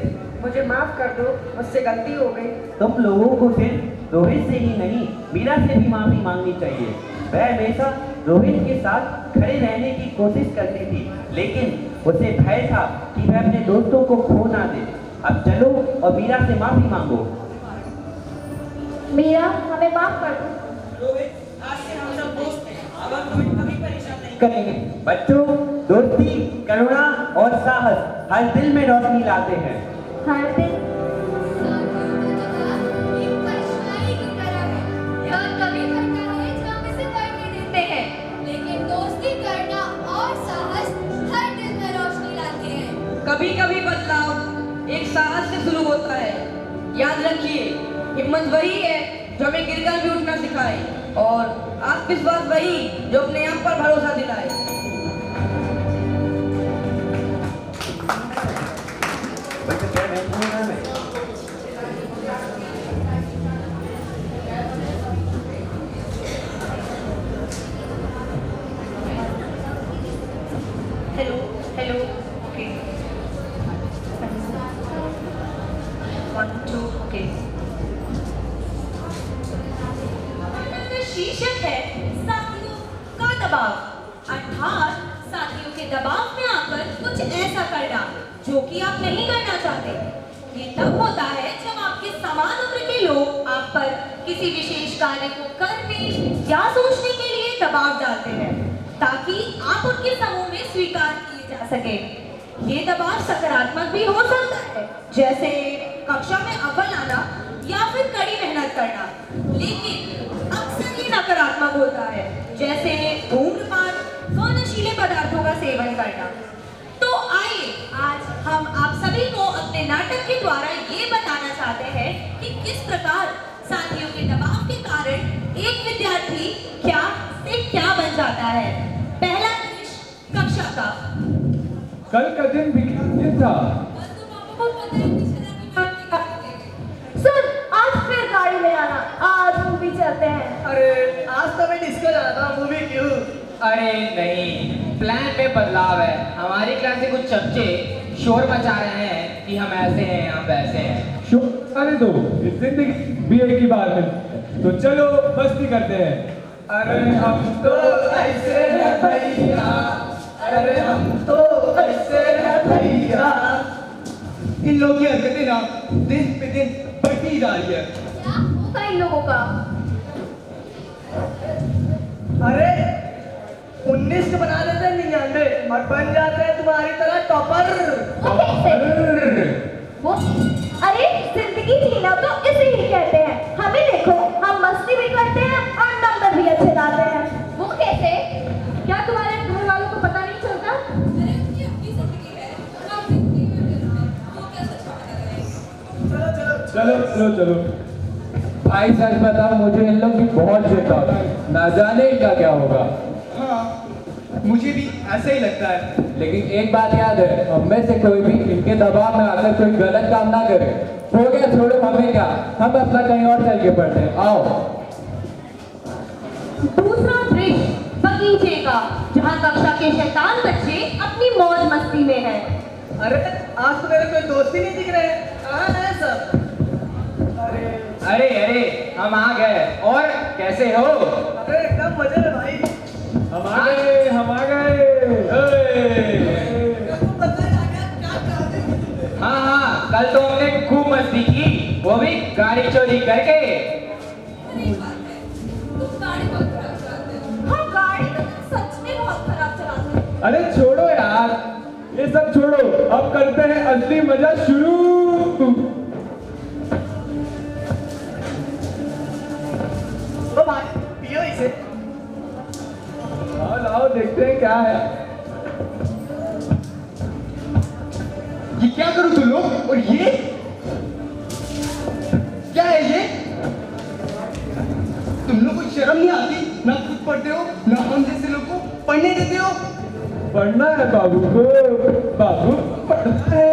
मुझे माफ कर दो, मुझसे गलती हो गई। तुम लोगों को सिर्फ रोहित से ही नहीं, मीरा से भी माफी मांगनी चाहिए। वह हमेशा रोहित के साथ खड़े रहने की कोशिश करती थी, लेकिन उसे भय था कि वह अपने दोस्तों को खो ना दे। अब चलो और मीरा से माफी मांगो। मीरा, हमें माफ कर दो। रोहित, आज से हम सब दोस्त हैं। अब हम तुम्हें कभी परेशान नहीं करेंगे। बच्चों, दोस्ती, करुणा और साहस हर दिल में रोशनी लाते हैं। हर दिन एक परछाई की तरह है। यह कभी करता है जब हम इसे बढ़ने देते हैं, लेकिन दोस्ती करना और साहस हर दिल में रोशनी लाते हैं। कभी कभी बदलाव एक साहस से शुरू होता है। याद रखिए, हिम्मत वही है जो हमें गिरकर भी उठना सिखाए, और आत्मविश्वास वही जो अपने आप पर भरोसा दिलाए। Hello hello okay 1 2 okay. शीर्षक है साथियों का दबाव, अर्थात साथियों के दबाव में आकर कुछ ऐसा करना जो कि आप नहीं करना चाहते। ये तब होता है जब आपके समान उम्र के लोग आप पर किसी विशेष कार्य को करने या सोचने के लिए दबाव डालते हैं ताकि आप उनके समूह में स्वीकार किए जा सके। ये दबाव सकारात्मक भी हो सकता है, जैसे कक्षा में अव्वल आना या फिर कड़ी मेहनत करना, लेकिन अक्सर ये नकारात्मक होता है, जैसे धूम्रपान व नशीले पदार्थों का सेवन करना। तो आइए आज हम आप सभी को अपने नाटक के द्वारा ये बताना चाहते हैं कि किस प्रकार साथियों के दबाव के कारण एक विद्यार्थी क्या से क्या बन जाता है। पहला दृश्य कक्षा का। कल का दिन विज्ञान दिन था। सर, आज फिर गाड़ी ले आना, आज मूवी चलते हैं। अरे आज तो मैं डिस्को जा रहा था, मूवी क्यों? अरे नहीं, प्लान में बदलाव है। हमारी क्लास से कुछ चमचे शोर मचा रहे हैं कि हम ऐसे हैं, हम वैसे हैं। शोर आने दो, इस जिंदगी भी एक ही बार मिलती है, तो चलो मस्ती करते हैं। अरे हम तो ऐसे हैं भैया, अरे हम तो ऐसे हैं भैया। इन लोगों की हरकतें ना दिन पे दिन बढ़ती जा रही है। क्या होगा इन लोगों का? अरे 19 को बना देते हैं 99 और बन जाते हैं तुम्हारी तरह टॉपर। वो अरे जिंदगी जीना तो इसे ही कहते हैं। हमें देखो, हम मस्ती भी करते हैं और नंबर भी अच्छे लाते हैं। वो कैसे? क्या तुम्हारे घर वालों को पता नहीं चलता? चलो चलो चलो, भाई सच बता, मुझे इन लोग की बहुत चिंता होती है, ना जाने इनका क्या होगा। हाँ, मुझे भी ऐसा ही लगता है। लेकिन एक बात याद है, हम में से कोई भी इनके दबाव में आकर कोई गलत काम ना करे। हो गया, छोड़ो, हमें क्या, हम अपना कहीं और चल के पढ़ते हैं। आओ। दूसरा दृश्य बगीचे का, जहाँ कक्षा के शैतान बच्चे अपनी मौज मस्ती में हैं। अरे आज तो मेरे कोई दोस्त ही नहीं दिख रहे हैं, कहाँ हैं सब? अरे अरे, हम आ गए। और कैसे हो? अरे एकदम मजे में भाई। हम आ गए, हम आ गए। हाँ हाँ, कल तो हमने खूब मस्ती की, वो भी गाड़ी चोरी करके। हाँ, गाड़ी तो सच में बहुत खराब चलाते हैं। अरे छोड़ो यार, ये सब छोड़ो, अब करते हैं असली मजा शुरू। ओ भाई पियो इसे। आओ लाओ, देखते हैं क्या है। ये क्या करूं तुम लोग? और ये क्या है? ये तुम लोग को शर्म नहीं आती? ना खुद पढ़ते हो, ना हम जैसे लोग को पढ़ने देते हो। पढ़ना है बाबू को, बाबू पढ़ना है,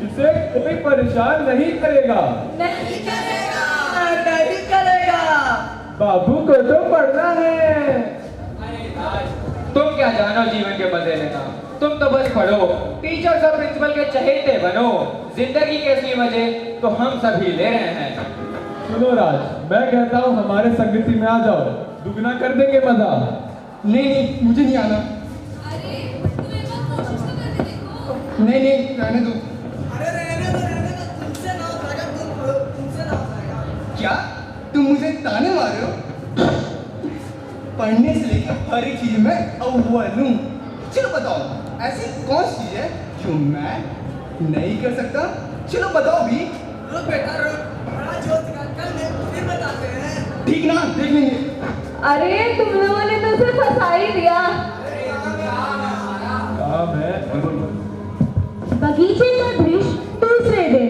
इसे कोई परेशान नहीं करेगा। नहीं करेगा, नहीं करेगा। बाबू को तो पढ़ना है। तुम क्या जानो जीवन के मजे लेना, तुम तो बस पढ़ो, टीचर्स और प्रिंसिपल के चहेते बनो। जिंदगी के असली मजे तो हम सभी ले रहे हैं। सुनो राज, मैं कहता हूँ हमारे संगति में आ जाओ, दुगना कर देंगे मजा। नहीं नहीं, मुझे नहीं आना। नहीं नहीं, रहने दो। अरे रहने दो, तुमसे ना हो पाएगा, तुम पढ़ो, तुमसे ना हो पाएगा। क्या तुम मुझे ताने मार रहे हो? पढ़ने से लेकर हर एक चीज में अव्वल हूँ। चलो बताओ, ऐसी कौन सी चीज है जो मैं नहीं कर सकता? चलो बताओ भी। रुक बेटा रुक, बड़ा जोश का, कल फिर बताते हैं। ठीक ना, देख लेंगे। अरे तुम लोगों ने तो उसे फंसा ही दिया। काम है। बगीचे का दृश्य दूसरे दिन।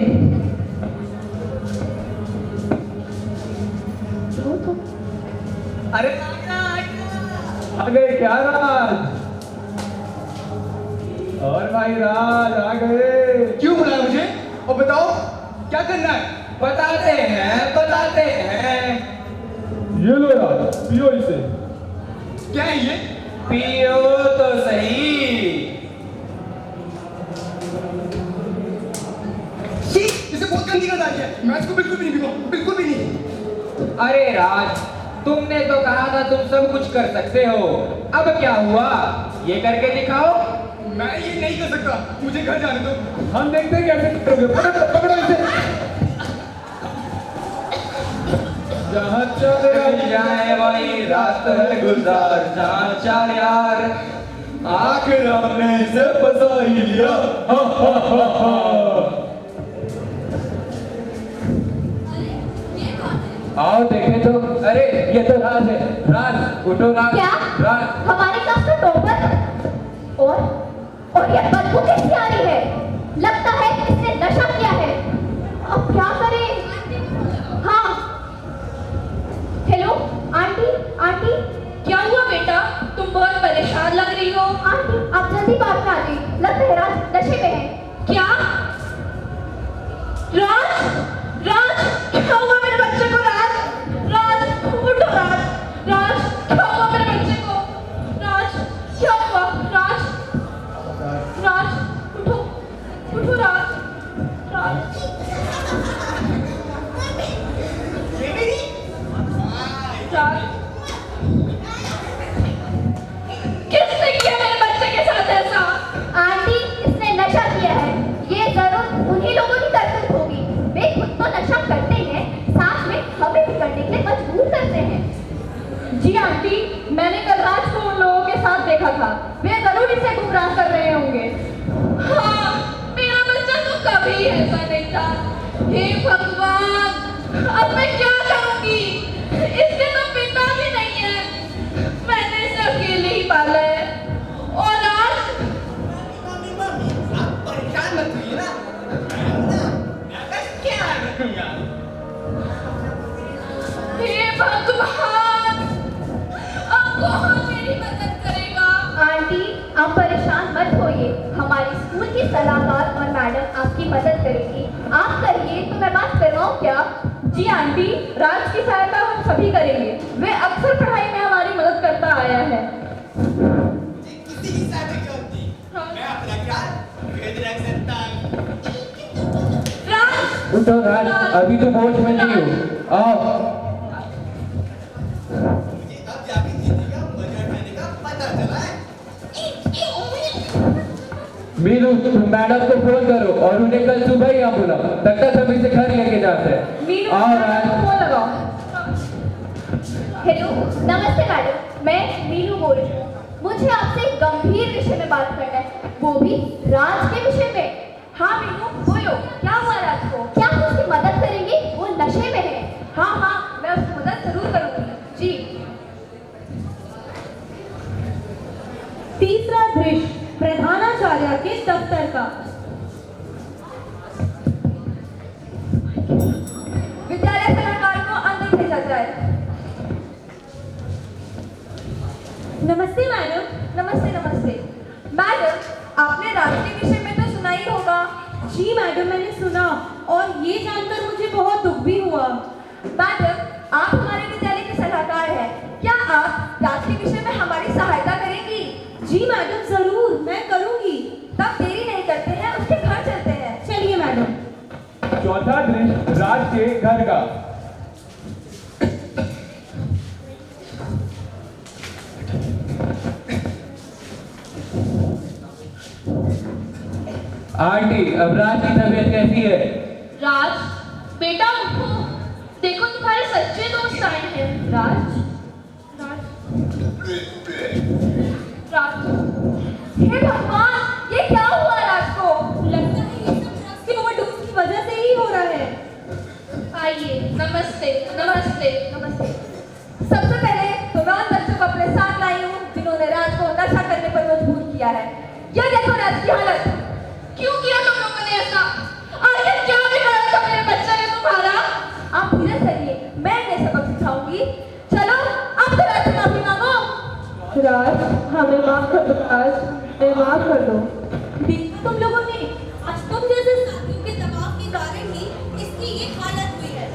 भाई राज आ गए। क्यों बुलाया मुझे? और बताओ क्या करना है? बताते हैं। ये लो राज, पियो इसे। क्या है ये? पियो तो सही। सी, इसे बहुत गंदी गंदा है। मैं इसको बिल्कुल भी नहीं पीऊंगा, बिल्कुल भी नहीं। अरे राज, तुमने तो कहा था तुम सब कुछ कर सकते हो। अब क्या हुआ? ये करके दिखाओ। मैं ये नहीं कर सकता, मुझे घर जाने दो। हम देखते हैं कैसे करोगे। पकड़ो इसे। जहाँ चले जाए वही रात है गुजार, जहाँ चार यार आखिर हमने इसे फंसा ही लिया। आओ देखे तो। अरे ये तो राज है। राज उठो राज। क्या? राज हमारे क्लास का टॉपर? और ये बदबू कैसी आ रही है? लगता है इसने नशा किया है। अब क्या करें? हाँ, हेलो आंटी। आंटी क्या हुआ बेटा? तुम बहुत परेशान लग रही हो। आंटी आप जल्दी बाहर आ जाइए, लगता है राज नशे में है। क्या? राज, राज क्या हुआ मेरे बच्चे को? राज, राज उठो। राज, राज क्या हुआ मेरे बच्चे को? राज क्या हुआ? राज, राज उठो, उठो राज, राज। राज, किसने किया मेरे बच्चे के साथ ऐसा? आंटी इसने नशा किया है। ये जरूर उन्हीं लोगों की करतूत होगी। वे खुद तो नशा करते हैं, साथ में हमें भी करने के लिए मजबूर करते हैं। जी आंटी, मैंने कल राज को उन लोगों के साथ देखा था। वे जरूर इसे गुमराह कर रहे होंगे। हाँ, मेरा बच्चा तो कभी ऐसा नहीं था। हे भगवान, अब मैं क्या करूंगी? इसके तो पिता भी नहीं है। मैंने इसे अकेले ही पाला है। और आज आप परेशान मत होइए ना, मैं क्या रखूंगा। हे भगवान, अब कौन मेरी मदद करेगा? आंटी आप परेशान मत होइए, हमारी स्कूल की सलाहकार और मैडम आपकी मदद करेगी। आप करिए तो मैं बात करवाऊं क्या? जी आंटी, राज की सहायता हम सभी करेंगे। वे अक्सर पढ़ाई में हमारी मदद करता आया है। किसी की सहायता क्या होती? मैं अपना ख्याल खुद रख सकता हूं। राज, उठो राज, अभी तो होश में नहीं हो। आओ। मुझे अब जाके जिंदगी का मजा उठाने का पता चला है। मीनू, तुम मैडम को फोन करो और उन्हें कल सुबह ही यहाँ बुलाओ। तब तक हम इसे घर लेके जाते हैं। मीनू, आओ राज। फोन लगाओ। हेलो, नमस्ते मैडम, मैं मीनू बोल रही हूँ। मुझे आपसे एक गंभीर विषय में बात करना है, वो भी राज के विषय में। हाँ मीनू, बोलो, क्या हुआ राज को? क्या आप उसकी मदद करेंगे? वो नशे में है। हाँ, मैं उसकी मदद जरूर करूंगी। जी। तीसरा दृश्य प्रधानाचार्य के दफ्तर का। विद्यालय सलाहकार को अंदर भेजा जाए। नमस्ते मैडम। नमस्ते नमस्ते। मैडम, आपने राज के विषय में तो सुना ही होगा। जी मैडम, मैंने सुना और ये जानकर मुझे बहुत दुख भी हुआ। मैडम, आप हमारे विद्यालय के सलाहकार हैं। क्या आप राज के विषय में हमारी सहायता करेंगी? जी मैडम, जरूर मैं करूंगी। तब देरी नहीं करते हैं, उसके घर चलते हैं। चलिए मैडम। चौथा दृश्य राज के घर का। आंटी, अब राज की तबीयत कैसी है? राज, बेटा उठो। देखो तुम्हारे सच्चे दोस्त आए हैं। राज, राज, राज। हे भगवान, ये क्या हुआ राज को? लगता है ये सब ड्रग्स की ओवरडोज की वजह से ही हो रहा है। आइए, नमस्ते नमस्ते नमस्ते। सबसे पहले तो मैं उन बच्चों को अपने साथ लाई हूँ जिन्होंने राज को नशा करने पर मजबूर किया है। ये देखो राज की हालत। क्यों किया तुम लोगों ने ऐसा? आखिर क्या बिगाड़ा था मेरे बच्चे ने तुम्हारा? आप धीरे चलिए, मैं इन्हें सबक सिखाऊंगी। चलो, अब तो राज से माफी मांगो। राज, हमें माफ कर दो। राज, हमें माफ कर दो। तुम लोगों ने, आज तुम जैसे साथियों के दबाव के कारण ही इसकी ये हालत हुई है।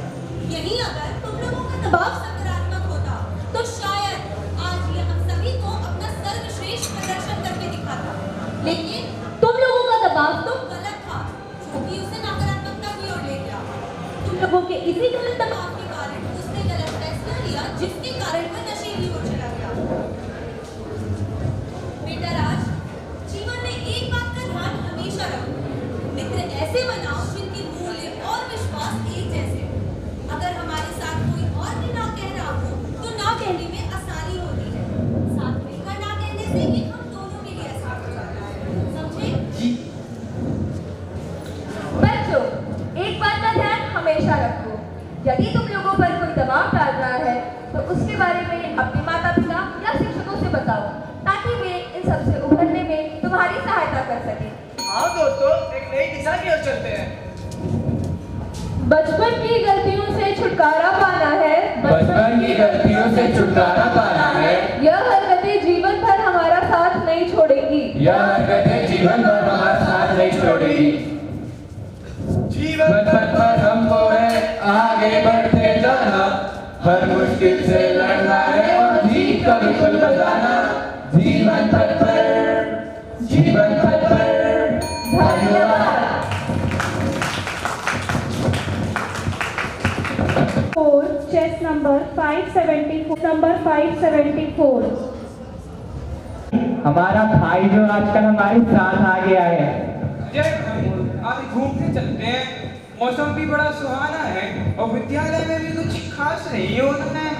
यही अगर तुम लोगों का दबाव सकारात्मक होता तो शायद आज ये हम सभी को अपना सर्वश्रेष्ठ प्रदर्शन करके दिखाता। लेकिन तुम लोगों का दबाव तो गलत था, जो कि उसे नकारात्मकता की ओर ले गया। तुम लोगों के इसी गलत दबाव के कारण उसने गलत फैसला लिया, जिसके कारण वह नशे की ओर चला गया। बेटा राज, जीवन में एक बात का ध्यान हमेशा रखो, मित्र ऐसे बनाओ जिनके मूल्य और विश्वास एक जैसे हो। अगर हमारे साथ कोई और भी ना कह रहा हो तो ना कहने में आसानी होती है। साथ मिलकर ना कहने से ये हम दोनों के लिए आसान हो जाता है, समझे? जी। बच्चों, एक बात का ध्यान हमेशा रखो, यदि तुम लोगों पर कोई दबाव डाल रहा है तो उसके बारे में अपने माता पिता या शिक्षकों से बताओ, ताकि वे इन सबसे उभरने में तुम्हारी सहायता कर सकें। हाँ दोस्तों, एक नई दिशा की ओर चलते हैं। बचपन की गलतियों से छुटकारा पाना है। बचपन की गलतियों से छुटकारा पाना है। यह हरकतें जीवन भर हमारा साथ नहीं छोड़ेगी। यह हरकतें जीवन भर हमारा साथ नहीं छोड़ेगी। जीवन पर हमको है आगे बढ़ते जाना, हर मुश्किल से लड़ना है और जीत का बिल्कुल बताना। जीवन पर धन्यवाद। 4 चेस नंबर 574 हमारा भाई जो आजकल हमारे साथ आ गया है। आज घूमने चलते हैं, मौसम भी बड़ा सुहाना है और विद्यालय में भी कुछ खास नहीं होना है।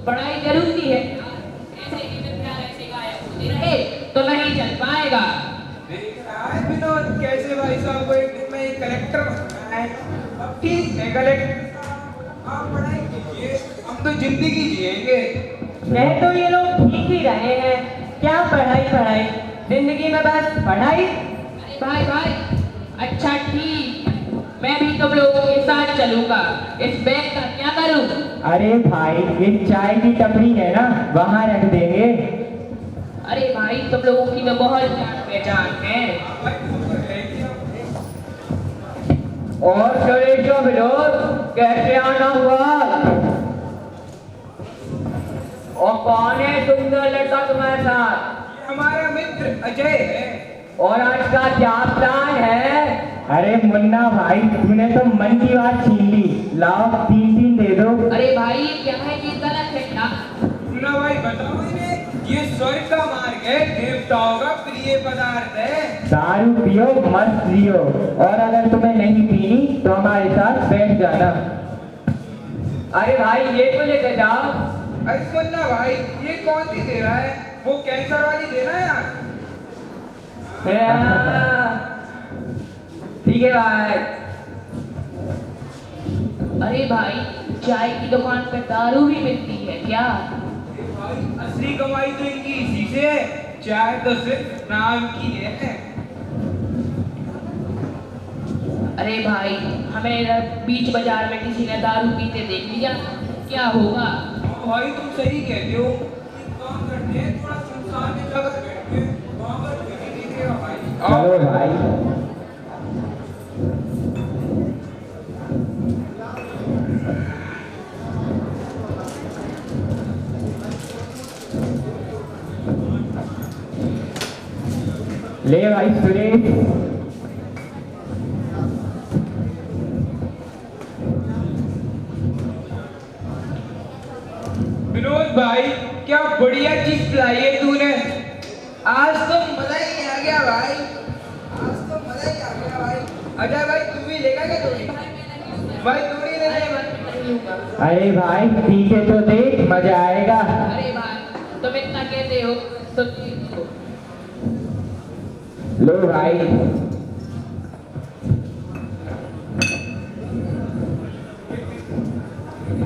पढ़ाई जरूरी है, ऐसे ही विद्यालय से गायब होते रहे तो नहीं चल पाएगा। विनोद, कैसे भाई साहब को एक दिन में एक कलेक्टर बनना है। अब ठीक है कलेक्टर, आप पढ़ाई कीजिए, हम तो जिंदगी जिएंगे। कह तो ये लोग ठीक ही रहे हैं, क्या पढ़ाई, जिंदगी में बस पढ़ाई। अरे भाई, अच्छा ठीक, मैं भी तुम लोगों के साथ चलूंगा। इस बैग का क्या करूं? अरे भाई, ये चाय की टपरी है ना, वहाँ रख देंगे। अरे भाई, तुम लोगों की तो बहुत जान पहचान है। और सुरेशो विनोद, कैसे आना हुआ? और कौन है सुंदर लड़का तुम्हारे साथ? हमारा मित्र अजय है। और आज का क्या प्लान है? अरे मुन्ना भाई, तूने तो मन की बात छीन ली, लाओ 3 दे दो। अरे भाई, क्या है ये गलत है क्या? मुन्ना भाई बताओ इन्हें, ये स्वर्ग का मार्ग है, देवताओं का प्रिय पदार्थ है। दारू पियो, मस्त पियो, और अगर तुम्हें नहीं पीनी तो हमारे साथ बैठ जाना। अरे भाई, ये तो लेकर जाओ। अरे मुन्ना भाई, ये कौन सी दे रहा है? वो कैंसर वाली देना यार। ठीक है भाई। अरे भाई, चाय की दुकान पर दारू भी मिलती है क्या? भाई, असली कमाई तो इनकी इसी से है, चाय तो सिर्फ नाम की है। अरे भाई, हमें बीच बाजार में किसी ने दारू पीते देख लिया, क्या होगा? भाई तुम सही कहते हो, एक काम करते हैं, थोड़ा सुनसान जगह पे बैठते हैं, वहाँ पर कोई नहीं दिखेगा भाई। चलो भाई। ले भाई सुरेश। विनोद भाई, क्या बढ़िया चीज लाई है तूने। आज तो मजा ही आ गया भाई, आज तो मजा ही आ गया भाई। अजय भाई, तू भी लेगा क्या थोड़ी? भाई थोड़ी ले ले। अरे भाई ठीक है तो देख, मजा आएगा। अरे भाई, तुम इतना कहते हो तो लो भाई।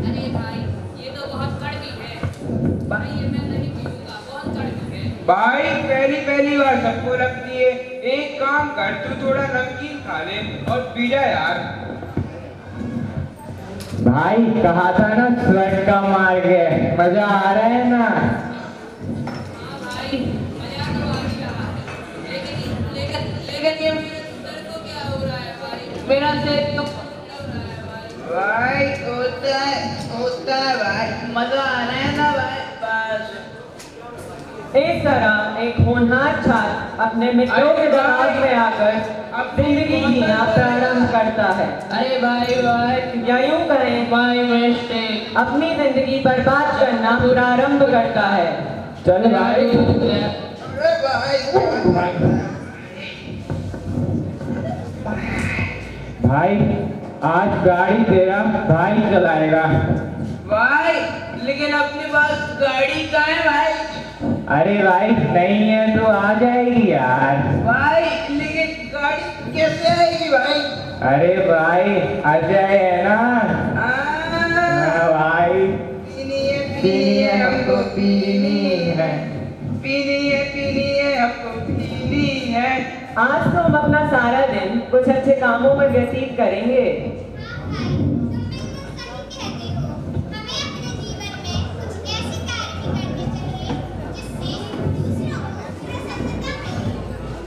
अरे भाई, ये तो बहुत कड़वी है भाई, ये मैं नहीं पीऊंगा, बहुत कड़वी है। भाई पहली बार सबको लगती है, एक काम कर, तू थोड़ा नमकीन खा ले और पी जा यार। भाई कहा था ना स्वर्ग का मार्ग है, मजा आ रहा है ना? हाँ भाई, मजा तो आ ही रहा है, लेकिन मेरा सिर तो भाई होता है भाई, मजा आ रहा है ना भाई। बस इस तरह एक होनहार छात्र अपने मित्रों के दबाव में आकर जिंदगी जीना प्रारंभ करता है। अरे भाई या यूं करें, भाई मिस्टेक, अपनी जिंदगी बर्बाद करना प्रारंभ करता है। चल भाई। अरे भाई आज गाड़ी तेरा भाई चलाएगा। भाई लेकिन अपने पास गाड़ी कहाँ है भाई? अरे भाई नहीं है तो आ जाएगी यार। भाई लेकिन गाड़ी कैसे आएगी भाई? अरे भाई अजय है ना। हाँ भाई पीनी है हमको, पीनी है, पीनी है हमको, पीनी है। आज तो हम अपना सारा दिन कुछ अच्छे कामों में व्यतीत करेंगे।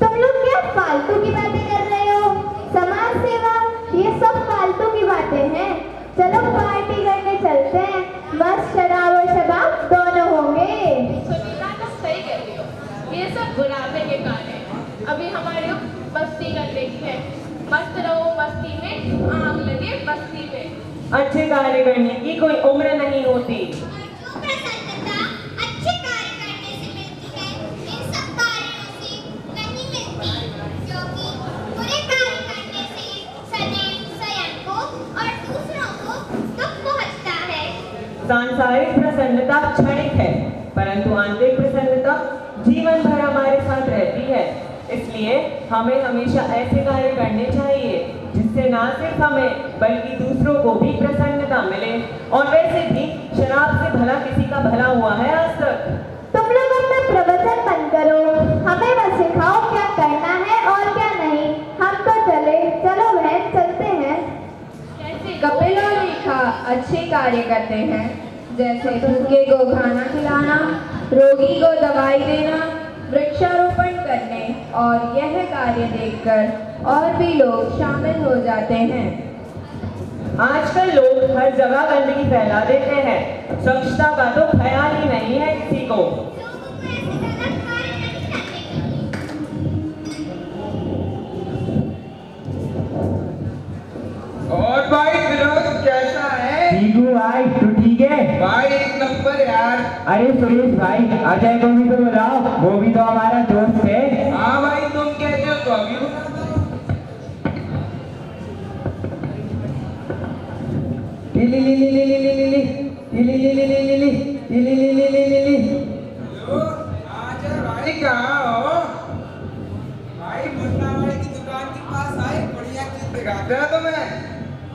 तुम लोग क्या फालतू की बातें कर रहे हो? समाज सेवा ये सब फालतू की बातें हैं। चलो पार्टी करने चलते हैं, मस्त शराब और शबाब दोनों होंगे। सुनीता तो सही कह रही हो, ये सब बुढ़ापे के कारण है। अभी हमारे मस्ती करने की है। मस्त रहो मस्ती में, आग लगे बस्ती में। अच्छे कार्य करने की कोई उम्र नहीं होती। प्रसन्नता अच्छे कार्य करने से मिलती है, इन सब कार्यों से नहीं मिलती, क्योंकि बुरे कार्य करने से सदैव स्वयं को और दूसरों को दुख पहुंचता है। सांसारिक प्रसन्नता क्षणिक है, परंतु आंतरिक प्रसन्नता जीवन भर हमारे साथ रहती है। इसलिए हमें हमेशा ऐसे कार्य करने चाहिए जिससे ना सिर्फ हमें बल्कि दूसरों को भी प्रसन्नता मिले। और वैसे भी शराब से भला किसी का भला हुआ है आज तक? तुम लोग अपना प्रवचन बंद करो, हमें बस सिखाओ क्या करना है और क्या नहीं। हम तो चलो बहन चलते हैं। कपिल और रेखा अच्छे कार्य करते हैं, जैसे भूखे को खाना खिलाना, रोगी को दवाई देना, वृक्षारोपण करने, और यह कार्य देखकर और भी लोग शामिल हो जाते हैं। आजकल लोग हर जगह गंदगी फैला देते हैं, स्वच्छता का तो ख्याल ही नहीं है किसी को। और भाई विनोद कैसा है? ठीक हूँ भाई, तू ठीक है? भाई एक नंबर यार। अरे सुरेश भाई अजय को भी तो बुलाओ, वो भी तो हमारा दोस्त है। हाँ भाई तुम कहते हो तो अभी भाई कहाँ हो? भाई मुन्ना भाई की दुकान के पास आए, बढ़िया चीज दिखाते हैं तुम्हें।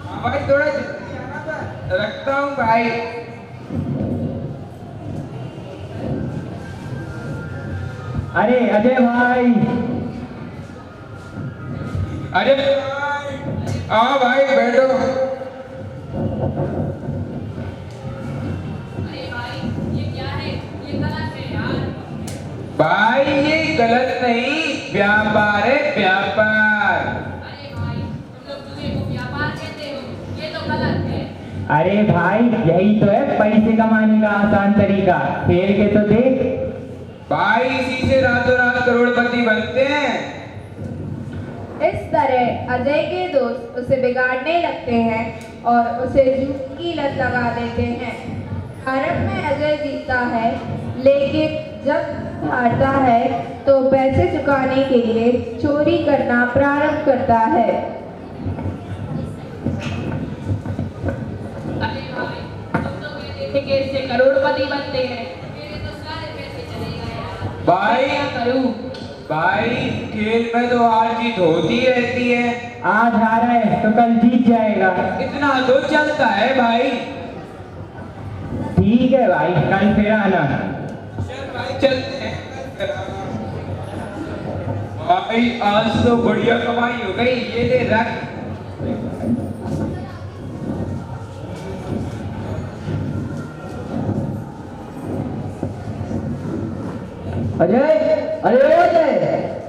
हाँ भाई थोड़ा जल्दी आना था, रखता हूँ भाई। अरे अजय भाई, अरे भाई आओ भाई बैठो। अरे भाई ये क्या है? ये गलत है यार। भाई ये गलत नहीं, व्यापार है व्यापार। अरे भाई तुम लोग दूसरे को व्यापार कहते हो, ये तो गलत है। अरे भाई यही तो है पैसे कमाने का आसान तरीका, खेल के तो देख। भाई इसी से रातों रात करोड़पति बनते हैं। इस तरह अजय के दोस्त उसे बिगाड़ने लगते हैं और उसे जूत की लत लगा देते हैं। आरंभ में अजय जीतता है, लेकिन जब हारता है तो पैसे चुकाने के लिए चोरी करना प्रारंभ करता है। अरे भाई तुम तो कहते थे कि इससे करोड़पति बनते हैं, मेरे तो सारे पैसे चले गए यार। भाई क्या करूं? भाई खेल में तो हार जीत होती रहती है। आज हारा है तो कल जीत जाएगा। इतना तो चलता है भाई। ठीक है भाई, कल फिर आना। चल भाई चलते हैं। भाई आज तो बढ़िया कमाई हो गई, ये ले रख। अजय, अजय अजय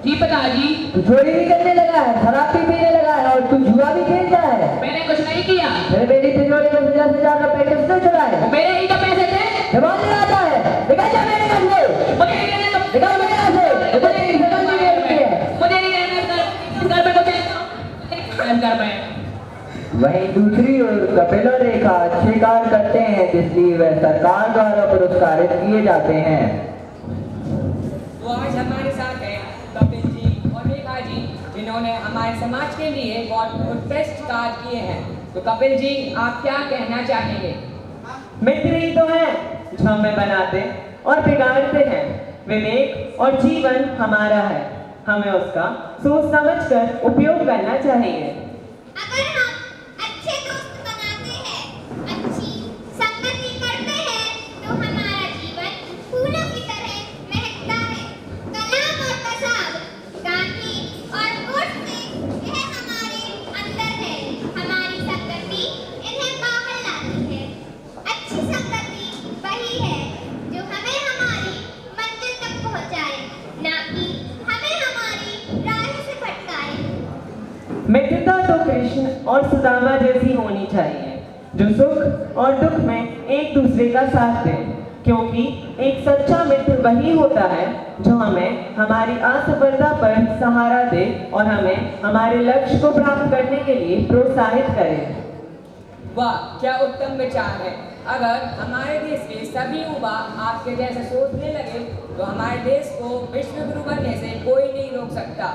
जी पिताजी। तू चोरी भी करने लगा है, शराब भी पीने लगा है और तू जुआ भी खेलता है। मैंने कुछ नहीं किया। फिर मेरी तिजोरी में 50,000 रुपए किसने चुराए? मेरे ही तो पैसे थे। जवाब लगाता है, निकल जा मेरे घर से। मुझे नहीं रहना, निकल मेरे घर से, मुझे नहीं रहना, मुझे नहीं रहना घर पे कुछ घर पे। वहीं दूसरी ओर कपिल और रेखा अच्छे कार्य करते हैं, इसलिए वह सरकार द्वारा पुरस्कारित किए जाते हैं। तो आज हमारे साथ हैं कपिल जी और रेखा जी, जिन्होंने हमारे समाज के लिए बहुत उत्कृष्ट कार्य किए हैं। तो कपिल जी, आप क्या कहना चाहेंगे? मित्र ही तो हैं जो हमें बनाते और बिगाड़ते हैं। विवेक और जीवन हमारा है, हमें उसका सोच समझकर उपयोग करना चाहिए। अगर हम अच्छे दोस्त बनाते हैं, अच्छी संगति करते हैं, तो हमारा जीवन फूलों की तरह महकता है। कलाम और कसाब, गांधी और गोडसे, यह हमारे अंदर है। हमारी संगति इन्हें बाहर लाती है। अच्छी संगति वही है जो हमें हमारी मंजिल तक पहुंचाए, ना कि हमें हमारी राह से भटकाए। मित्रता तो कृष्ण और सुदामा जैसी होनी चाहिए, जो सुख और दुख में एक दूसरे का साथ दे, क्योंकि एक सच्चा मित्र वही होता है जो हमें हमारी असफलता पर सहारा दे और हमें हमारे लक्ष्य को प्राप्त करने के लिए प्रोत्साहित करे। वाह, क्या उत्तम विचार है। अगर हमारे देश के सभी युवा आपके जैसे सोचने लगे तो हमारे देश को विश्व गुरु बनने से कोई नहीं रोक सकता।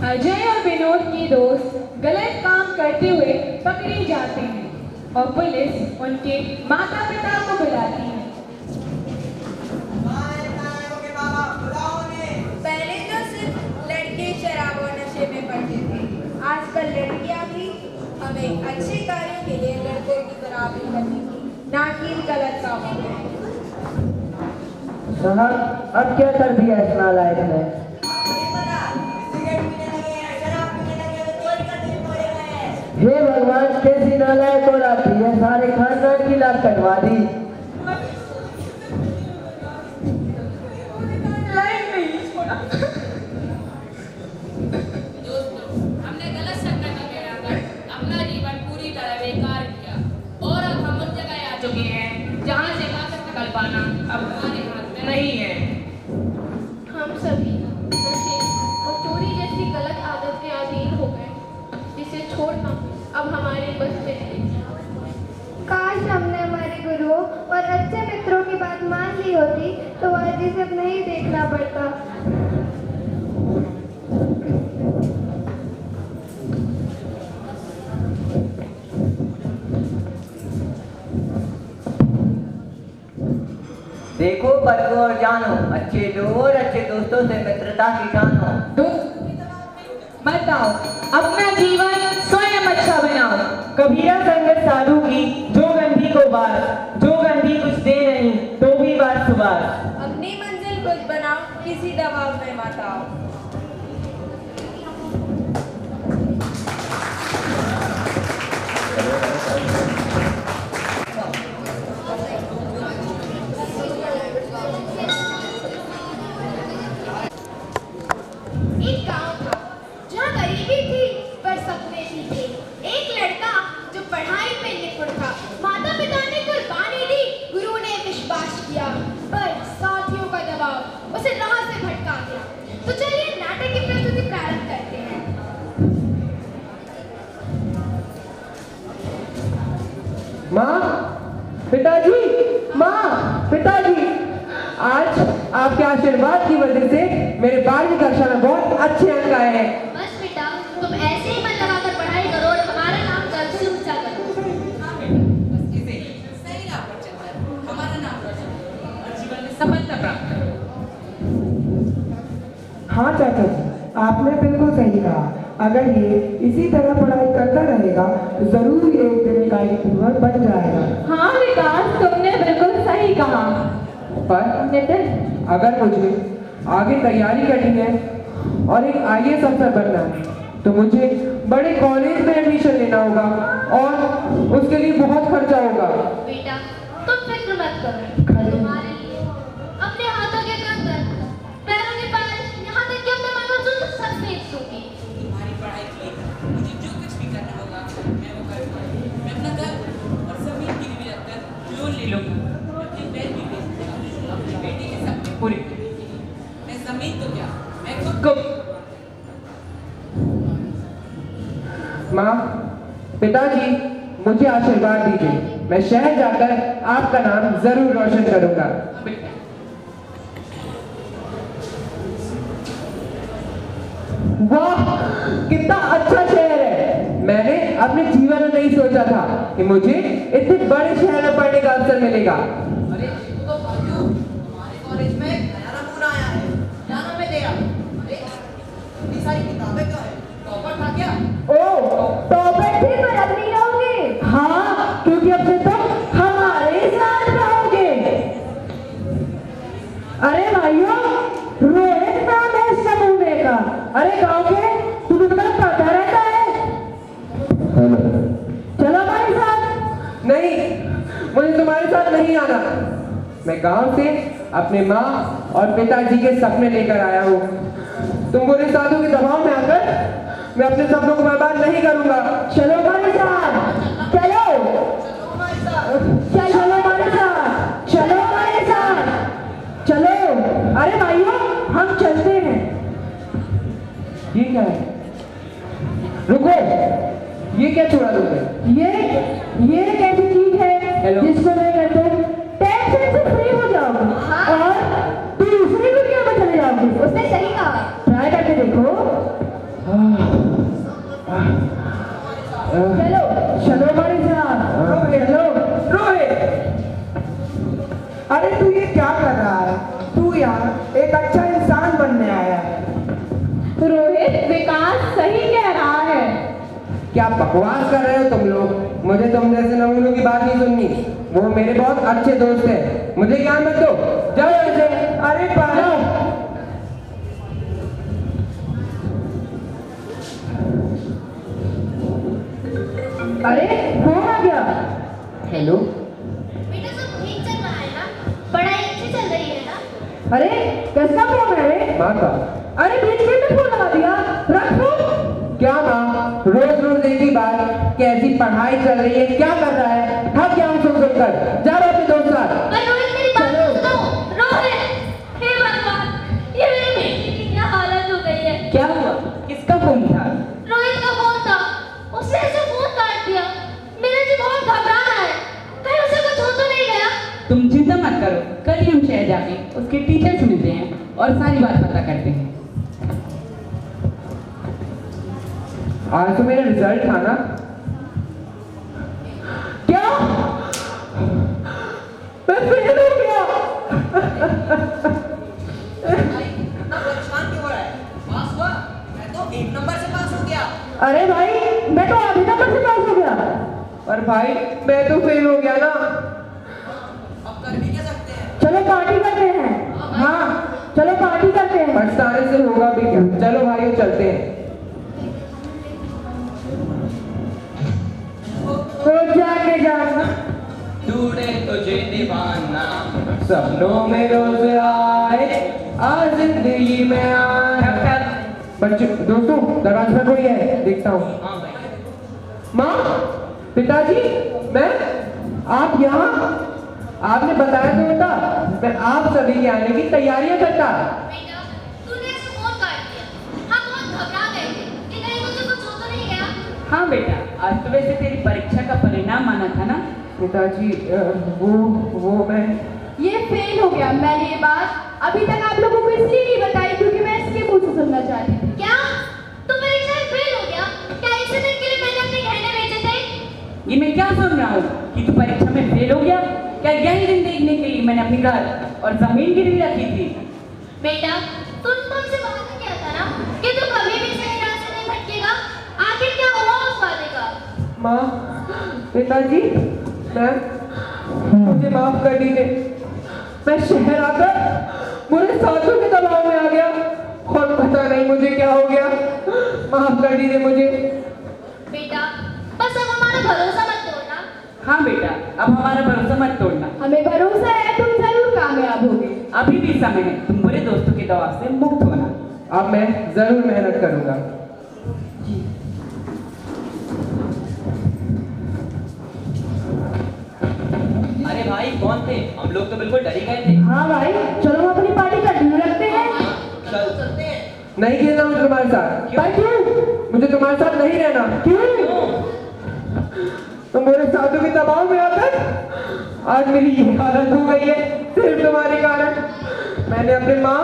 अजय और विनोद की दोस्त गलत काम करते हुए पकड़े जाते हैं और पुलिस उनके माता पिता को बुलाती है। पहले तो सिर्फ लड़के शराब और नशे में पड़ते थे, आजकल लड़कियां भी हमें अच्छे कार्यों के लिए लड़कों की बराबरी करती थी, ना कि गलत कामों में। साहब, अब क्या कर दिया इस नालायक ने? हे भगवान, कैसी नालायक और आती है, सारे खानदान की लाश कटवा दी। हमने गलत संगति में रहकर अपना जीवन पूरी तरह बेकार किया और अब हम उस जगह आ चुके हैं जहाँ से वापस निकल पाना अब हमारे हाथ में नहीं है। हम सभी नशे और चोरी जैसी गलत आदत के अधीन हो गए, जिसे छोड़ना अब हमारे बस में नहीं। काश हमने हमारे गुरुओं और अच्छे मित्रों की बात मान ली होती तो आज ये सब नहीं देखना पड़ता। देखो, परखो और जानो, अच्छे लोगों और अच्छे दोस्तों से मित्रता की जानो। मत आओ, अपना जीवन स्वयं अच्छा बनाओ। कबीरा संगत साधु की, जो गंधी को बार, जो गंधी कुछ दे नहीं तो भी बार सुबार। अपनी मंजिल खुद बनाओ, किसी दबाव में मत आओ। एक गांव था जहाँ गरीबी थी पर सपने भी थे। एक लड़का जो पढ़ाई में निपुण था, माता पिता ने कुर्बानी दी, गुरु ने विश्वास किया, पर साथियों का दबाव उसे राह से भटका दिया। तो चलिए नाटक की प्रस्तुति प्रारंभ करते हैं। माँ, पिताजी, माँ, पिताजी, आज आपके आशीर्वाद की वजह से मेरे 12वीं कक्षा में बहुत अच्छे अंक आए हैं। बस बेटा, तुम ऐसे ही मन लगाकर पढ़ाई करो और हमारा नाम गर्व से ऊंचा करो। सही राह पर चलकर हमारा नाम रोशन करो और जीवन में सफलता प्राप्त करो। हाँ चाचा जी, आपने बिल्कुल सही कहा। अगर ये इसी तरह पढ़ाई करता रहेगा तो जरूर एक दिन गायक बन जाएगा। हाँ विकास, तुमने बिल्कुल सही कहा। पर अगर मुझे आगे तैयारी करनी है और एक IAS अफसर बनना है तो मुझे बड़े कॉलेज में एडमिशन लेना होगा और उसके लिए बहुत खर्चा होगा। बेटा, तुम फिक्र मत करो, तुम्हारे लिए अपने हाथों के कंगन मुझे जो कुछ भी करना होगा मैं वो करूँगा। मैं अपना घर और जमीन की भी रखकर लोन ले लूँगा। मैं अपनी बहन भी बेच दूँगा, अपनी बेटी के सपने पूरे करूँगा। मैं जमीन तो क्या, मैं खुद को माँ, पिताजी, मुझे आशीर्वाद दीजिए। मैं शहर जाकर आपका नाम जरूर रोशन करूंगा। वाह, कितना अच्छा शहर है। मैंने अपने जीवन में नहीं सोचा था कि मुझे इतने बड़े शहर में पढ़ने का अवसर मिलेगा। अरे तो भाइयों, हमारे कॉलेज में नया नमूना आया है। क्या नाम है तेरा? अरे इतनी सारी किताबें क्या है? टॉपर था क्या? ओह, टॉपर थे पर अब नहीं रहोगे। हाँ, क्योंकि अब से तुम हमारे साथ रहोगे। अरे भाइयों, रोहित नाम है इस नमूने का। अरे गाँव के तुम्हें तो पता रहता है। चलो हमारे साथ। नहीं, मुझे तुम्हारे साथ नहीं आना। मैं गांव से अपने माँ और पिताजी के सपने लेकर आया हूँ। तुम बुरे साधु के दबाव में आकर मैं अपने सपनों को बर्बाद नहीं करूंगा। चलो हमारे साथ, चलो चलो हमारे साथ, चलो हमारे साथ, चलो। अरे भाइयों, हम चलते हैं। ये क्या है? रुको, ये क्या छोड़ा तुमने? ये एक ऐसी चीज है जिसको मैं कहते हैं टैक्स से फ्री हो जाओगे और दूसरी दुनिया में चले जाओगे। उसने सही कहा। ट्राई करके देखो। चलो चलो हमारे साथ। चलो रोहित, अरे तू ये क्या कर रहा है? तू यार एक अच्छा इंसान बनने आया है। रोहित, विकास सही कह रहा है। क्या बकवास कर रहे हो तुम लोग? मुझे तुम जैसे नमूनों की बात नहीं सुननी। वो मेरे बहुत अच्छे दोस्त हैं। मुझे ज्ञान मत दो, जाओ ऐसे। अरे पालो। अरे कौन आ गया? हेलो। बेटा सब ठीक चल रहा है ना? पढ़ाई अच्छी चल रही है ना? अरे किसका फोन है? माँ का। अरे बीच में फोन लगा दिया, रख फोन। क्या माँ, रोज रोज एक ही बात, कैसी पढ़ाई चल रही है, क्या कर रहा है? थक गया हूँ सुन सुनकर। जाओ अपने दोस्त साथ। रोहित मेरी बात सुनो। रोहित, हे भगवान, ये मेरी बेटी की क्या हालत हो गई है? क्या हुआ? किसका फोन था? रोहित का फोन था, उसने ऐसे फोन काट दिया। मेरा जी बहुत घबरा रहा है, कहीं उसे कुछ हो तो नहीं गया? तुम चिंता मत करो, कल ही हम शहर जाके उसके टीचर से मिलते हैं और सारी बात पता करते हैं। आज तो मेरा रिजल्ट था ना? क्या? मैं फेल हो गया। इतना परेशान क्यों हो रहा है? पास हुआ? मैं तो 1 नंबर से पास हो गया। अरे भाई, मैं तो आधे नंबर से पास हो गया। और भाई, मैं तो फेल हो गया ना। अब कर भी क्या सकते हैं? चलो पार्टी करते हैं। हाँ, चलो पार्टी करते हैं। पछताने से होगा भी क्या? चलो भाइयों चलते हैं। जाके जाना ढूंढे तुझे दीवाना, सपनों में रोज आए, आज जिंदगी में आए। बच्चों, दोस्तों, दरवाजे पर कोई है, देखता हूँ। माँ, पिताजी, मैं, आप यहाँ? आपने बताया तो होता, मैं आप सभी के आने की तैयारियां करता। बेटा, तूने ऐसे फोन काट दिया। हम बहुत घबरा गए थे कि कहीं मुझे कुछ हो तो नहीं गया? हाँ बेटा, आज तो वैसे तेरी परीक्षा का परिणाम आना था ना? पिताजी, वो मैं ये फेल हो गया। मैंने ये बात अभी तक आप लोगों को इसलिए नहीं बताई क्योंकि मैं इसके मुंह से सुनना चाहती थी। क्या? तू परीक्षा में फेल हो गया? क्या इसी दिन के लिए मैंने अपने गहने बेचे थे? ये मैं क्या सुन रहा हूँ कि तू परीक्षा में फेल हो गया? क्या यही दिन देखने के लिए मैंने अपनी घर और जमीन गिरवी रखी थी? बेटा, तुमसे वादा किया था ना कि तू कभी भी सही राह से नहीं भटकेगा। आखिर क्या हुआ उस वादे का? माँ, पिताजी, मुझे माफ कर दीजिए। मैं शहर आकर बुरे साथियों के दबाव में आ गया और पता नहीं मुझे क्या हो गया। माफ कर दीजिए मुझे। बेटा, बस अब हमारा भरोसा मत तोड़ना। हाँ बेटा, अब हमारा भरोसा मत तोड़ना। हमें भरोसा है तुम जरूर कामयाब होगे। अभी भी समय है तुम बुरे दोस्तों के दबाव से मुक्त होना। अब मैं जरूर मेहनत करूंगा। कौन थे? हम लोग तो बिल्कुल डर ही गए थे। हाँ भाई, चलो हम अपनी पार्टी कंटिन्यू रखते हैं। चलते हैं। नहीं खेलना मुझे तुम्हारे साथ। भाई क्यों? मुझे तुम्हारे साथ नहीं रहना। क्यों? तुम मेरे साथों के दबाव में आकर आज मेरी ये हालत हो गई है सिर्फ तुम्हारे कारण। मैंने अपने माँ,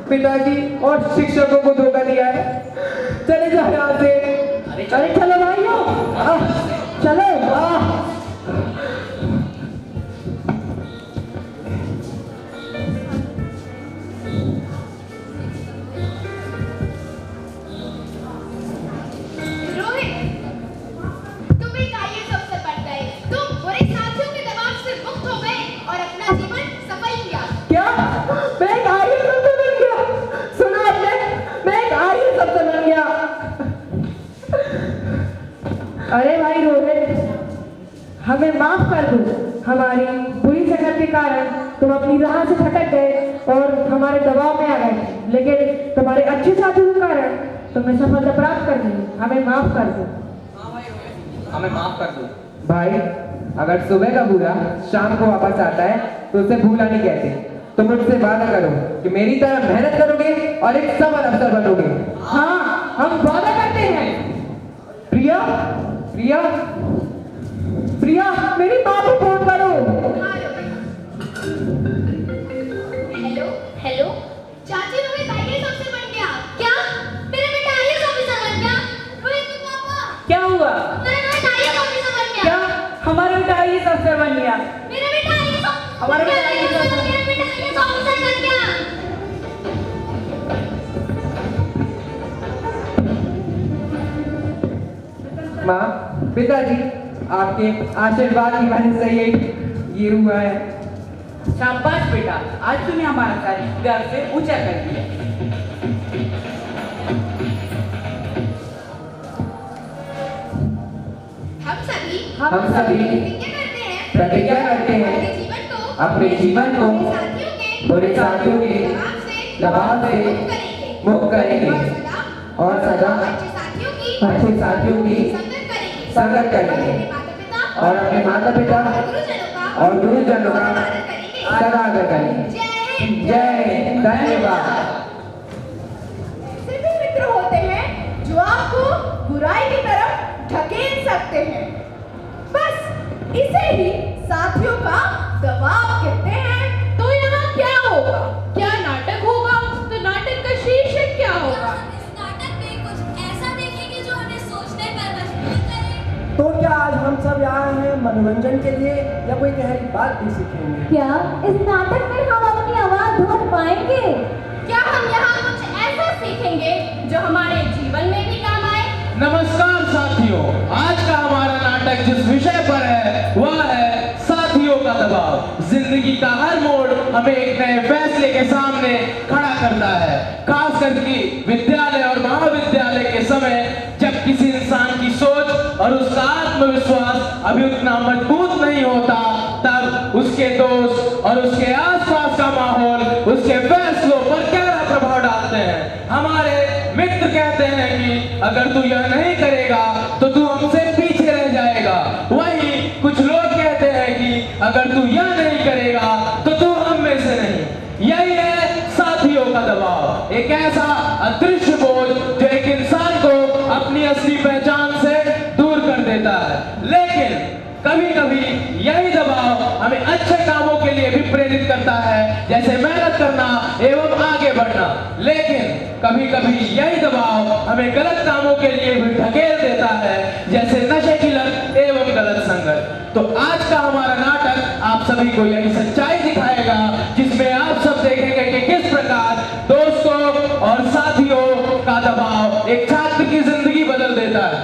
पिताजी और शिक्षकों को धोखा दिया है। चले जाओ यहाँ से। अरे चलो भाइयों, चलो। रोहित, तुम एक IAS अफसर बन गए। तुम बुरे साथियों के दबाव से मुक्त हो गए और अपना जीवन सफल किया। क्या? मैं एक IAS अफसर बन गया? सुना आपने? मैं एक IAS अफसर बन गया। अरे भाई रोहित, हमें माफ कर दो। हमारी बुरी संगत के कारण तुम अपनी राह से भटक गए और हमारे दबाव में आ गए, लेकिन तुम्हारे अच्छे साथियों के कारण तुम्हें सफलता प्राप्त कर दी। हमें माफ कर दो। हमें माफ कर दो। भाई, अगर सुबह का बुरा शाम को वापस आता है तो उसे भूला नहीं कहते। तो मुझसे वादा करो कि मेरी तरह मेहनत करोगे और एक सफल अफसर बनोगे। हाँ, हम वादा करते हैं। प्रिया, प्रिया, प्रिया, मेरी माँ को फोन करो। हेलो हेलो, चाची रोहित IAS अफसर बन गया। क्या? मेरा बेटा IAS ऑफिसर बन गया? रोहित के पापा, क्या हुआ? मेरा बेटा IAS ऑफिसर बन गया। क्या? हमारा बेटा IAS अफसर बन गया। मेरा बेटा IAS हमारा बेटा IAS अफसर बन गया। माँ, पिताजी, आपके आशीर्वाद की वजह से ये हुआ है। शाबाश बेटा, आज तूने हमारा तारीफ गर्व से ऊंचा कर दिया। हम सभी प्रतिज्ञा करते हैं अपने जीवन को बुरे साथियों के दबाव से मुक्त करेंगे और सदा अच्छे साथियों की संगत करेंगे और अपने माता पिता और गुरुजनों का सदा आदर करेंगे। जय हिंद। धन्यवाद। ऐसे भी मित्र होते हैं जो आपको बुराई की तरफ ढकेल सकते हैं। बस इसे ही साथियों का दबाव कहते हैं। तो यहाँ क्या होगा? क्या नाटक होगा? तो नाटक का शीर्षक क्या होगा? तो क्या आज हम सब यहाँ हैं मनोरंजन के लिए या कोई गहरी बात भी सीखेंगे? क्या इस नाटक में हम अपनी आवाज ढूंढ पाएंगे? क्या हम यहाँ कुछ ऐसा सीखेंगे जो हमारे जीवन में भी काम आए? नमस्कार साथियों, आज का हमारा नाटक जिस विषय पर है वह है साथियों का दबाव। जिंदगी का हर मोड़ हमें एक नए फैसले के सामने खड़ा करता है, खास करके विद्यालय और महाविद्यालय के समय जब किसी इंसान की सोच और उसका आत्मविश्वास अभी उतना मजबूत नहीं होता, तब उसके दोस्त और उसके आसपास का माहौल उसके फैसलों पर गहरा प्रभाव डालते हैं। हमारे मित्र कहते हैं कि अगर तू यह नहीं करेगा तो तू हमसे पीछे रह जाएगा। वहीं कुछ लोग कहते हैं कि अगर तू यह नहीं करेगा तो तू हम में से नहीं। यही है साथियों का दबाव, एक ऐसा अदृश्य बोझ जो एक इंसान को अपनी असली पहचान से दूर कर देता है। लेकिन कभी कभी यही दबाव हमें अच्छे कामों के लिए भी प्रेरित करता है, जैसे मेहनत करना एवं आगे बढ़ना। लेकिन कभी कभी यही दबाव हमें गलत कामों के लिए भी ढकेल देता है, जैसे नशे की लत एवं गलत संगत। तो आज का हमारा नाटक आप सभी को यही सच्चाई दिखाएगा, जिसमें आप सब देखेंगे कि किस प्रकार दोस्तों और साथियों का दबाव एक छात्र की जिंदगी बदल देता है।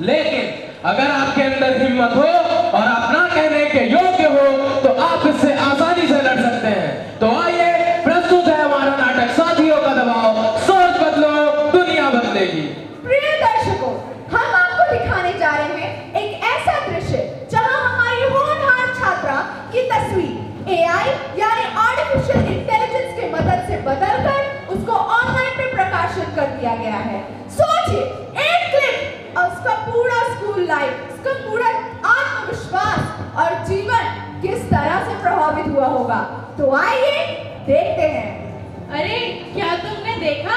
लेकिन अगर आपके अंदर हिम्मत हो और आप ना कहने के योग्य हो तो आप इससे आसानी से लड़ सकते हैं। तो आइए, प्रस्तुत है हमारा नाटक साथियों का दबाव। सोच बदलो, दुनिया बदलेगी। प्रिय दर्शकों, हम आपको दिखाने जा रहे हैं एक ऐसा दृश्य जहां हमारी होनहार छात्रा की तस्वीर AI यानी आर्टिफिशियल इंटेलिजेंस की मदद से बदलकर उसको ऑनलाइन पे प्रकाशित कर दिया गया है। सोचिए, एक क्लिक और उसका पूरा स्कूल लाइफ, उसका पूरा आत्मविश्वास और जीवन किस तरह से तो आइए देखते हैं। अरे क्या तुमने देखा,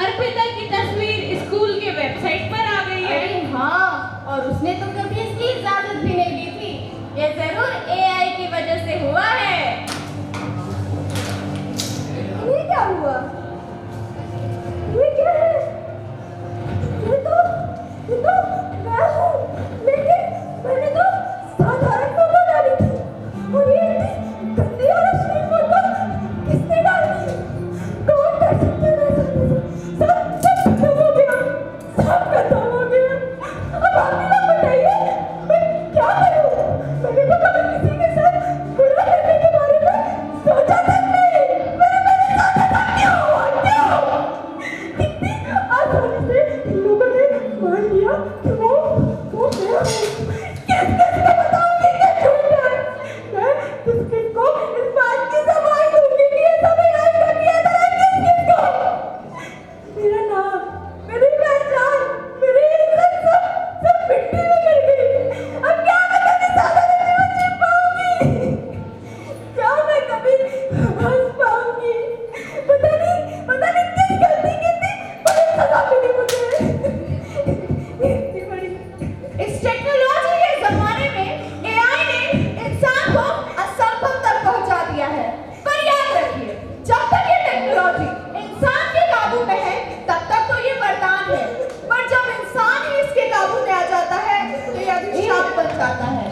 अर्पिता की तस्वीर स्कूल के वेबसाइट पर आ गई है। अरे हाँ, और उसने तो कभी इसकी इजाजत भी नहीं दी थी। ये जरूर AI की वजह से हुआ है। ये क्या हुआ? ये क्या है? ये तो मैं हूँ, लेकिन मैंने तो साधारण फोटो डाली थी, और ये इतनी गंदी और अश्लील फोटो किसने डाली? कौन कर सकता है ऐसा? सब खत्म हो गया, सब खत्म हो गया। अब आप ही लोग बताइए, मैं क्या करूँ? मैंने तो कभी किसी के साथ बुरा करने के बारे में सोचा तक नहीं। मैंने सोचा था क्यों? कितनी आसानी से इन लोगों ने मान लिया कि वो मैं हूँ। किस-किस को बताऊंगी कि झूठ है? मैं किस-किस को इस बात की सफाई दूंगी कि ये सब इलाज कर दिया था? किस-किस को? मेरा नाम, मेरी पहचान, मेरी इज्जत सब मिट्टी में मिल गई। अब क्या मैं कभी साधारण जीवन जी पाऊंगी? क्या मैं कभी हंस पाऊंगी? पता नहीं किस गलती की थी बड़ी सजा मिली मुझे। इतनी बड़ी। इस टेक्नोलॉजी के जमाने में AI ने इंसान को असंभव तक पहुंचा दिया है। पर याद रखिए, जब तक ये टेक्नोलॉजी इंसान के काबू में है, तब तक तो ये वरदान है। पर जब इंसान ही इसके काबू में आ जाता है, तो ये अभिशाप बन जाता है।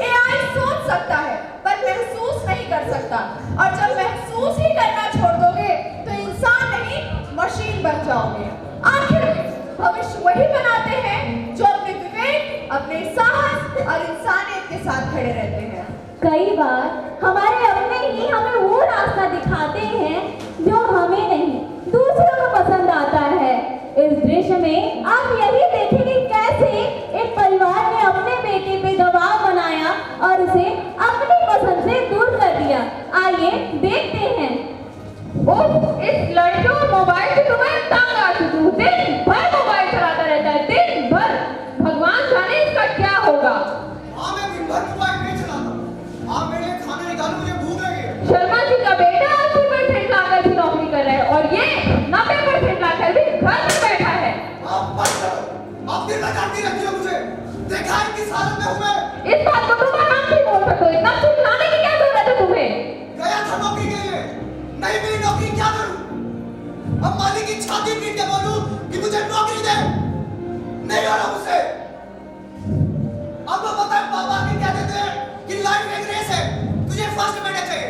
AI सोच सकता है, पर महसूस नहीं कर सकता। और जब महसूस ही करना छोड़ दोगे, तो इंसान नहीं मशीन बन जाओगे। आखिर में भविष्य वही बनाते हैं जो अपने विवेक, अपने साहस और इंसानियत के साथ खड़े रहते हैं। कई बार हमारे अपने ही हमें वो रास्ता दिखाते हैं जो हमें नहीं, दूसरों को पसंद आता है। इस दृश्य में आप यही देखेंगे कैसे एक परिवार ने अपने बेटे पे दबाव बनाया और उसे अपनी पसंद से दूर कर दिया। आइए देखते हैं। इस लड़के को मोबाइल से तुम्हें तंग आ चुकी हूँ। दिन भर मोबाइल चलाता रहता है, दिन भर। भगवान जाने इसका क्या होगा। हाँ, मैं दिन भर मोबाइल नहीं चलाता। आप मेरे लिए खाना निकालो, मुझे भूख लगी है। शर्मा जी का बेटा 80% लाकर की नौकरी कर रहा है और ये 90% लाकर भी घर में बैठा है। आप बंद करो, आप दिन भर डांटती रहती हो मुझे। देखा है किस हालत में हूँ मैं। इस बात को तुम आराम से बोल सकते हो, इतना चिल्लाने की क्या जरूरत है तुम्हें? गया था नौकरी के लिए, नहीं मिली नौकरी, क्या करूं? अब मालिक की छाती पीट के बोलूं कि मुझे नौकरी दे, नहीं हो रहा मुझसे। अब तो पता है पापा भी क्या देते हैं कि लाइफ एक रेस है, तुझे फर्स्ट मिनट चाहिए।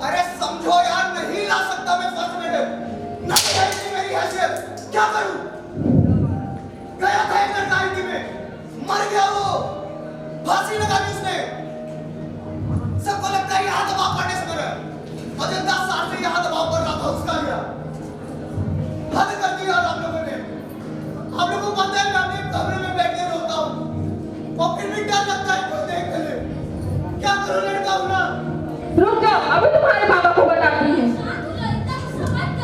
अरे समझो यार, नहीं ला सकता मैं फर्स्ट मिनट, नहीं है मेरी हैसियत, क्या करूं? गया था एक लड़का IT में, मर गया वो, फांसी लगा दी उसने। सबको लगता है यहाँ दबाव पड़ने से मरा, मुझे 10 साल से यहाँ दबाव पड़ रहा था उसका गया। हद कर दिया आप लोगों ने। आप लोगों को पता है मैं अपने कमरे में बैठ के रोता हूँ और फिर भी डर लगता है कोई देख ले। क्या करूँ, लड़का हूँ ना। रुक जाओ, अभी तुम्हारे पापा को बताती हूँ।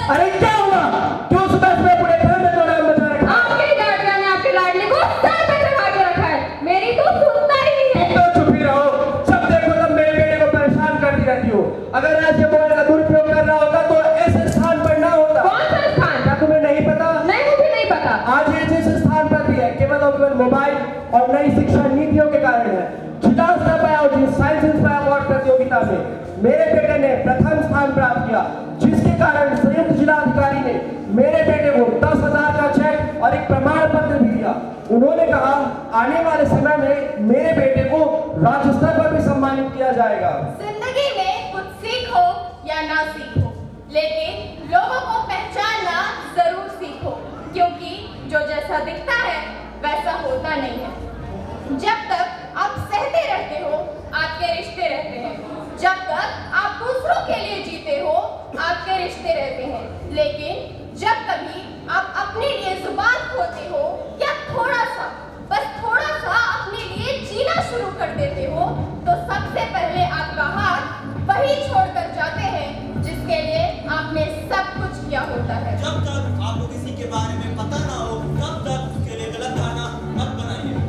अरे क्या हुआ? क्यों सुबह सुबह पूरे घर में दौड़ा मचा रखा? आपके गार्जियन ने आपके लाडले को सर पे चढ़ा के रखा है, मेरी तो सुनता ही नहीं है। तुम तो चुप ही रहो, जब देखो तब मेरे बेटे को परेशान करती रहती हो। अगर ऐसे मोबाइल का दुरुपयोग कर रहा होता तो ऐसे स्थान पर ना होता। कौन सा स्थान? क्या तुम्हें नहीं पता? नहीं, मुझे नहीं पता। आज ये जिस स्थान पर भी है, केवल और केवल मोबाइल और नई शिक्षा नीतियों के कारण है। जिला स्तर बायोलॉजी साइंस इंस्पायर अवार्ड प्रतियोगिता में मेरे बेटे ने प्रथम स्थान प्राप्त किया, जिसके कारण संयुक्त जिला अधिकारी ने मेरे बेटे को 10,000 का चेक और एक प्रमाण पत्र भी दिया। उन्होंने कहा आने वाले समय में मेरे बेटे को राज्य स्तर पर भी सम्मानित किया जाएगा। जिंदगी में कुछ सीखो या ना सीखो, लेकिन लोगों को पहचानना जरूर सीखो, क्योंकि जो जैसा दिखता है वैसा होता नहीं है। जब तक आप सहते रहते हो, आपके रिश्ते रहते हैं। जब तक आप दूसरों के लिए जीते हो, आपके रिश्ते रहते हैं। लेकिन जब कभी आप अपने लिए जुबान खोते हो या थोड़ा सा, बस थोड़ा सा अपने लिए जीना शुरू कर देते हो, तो सबसे पहले आपका हाथ वही छोड़कर जाते हैं जिसके लिए आपने सब कुछ किया होता है। जब तक आपको किसी के बारे में पता ना हो, तब तक उसके लिए गलत धारणा मत बनाइए।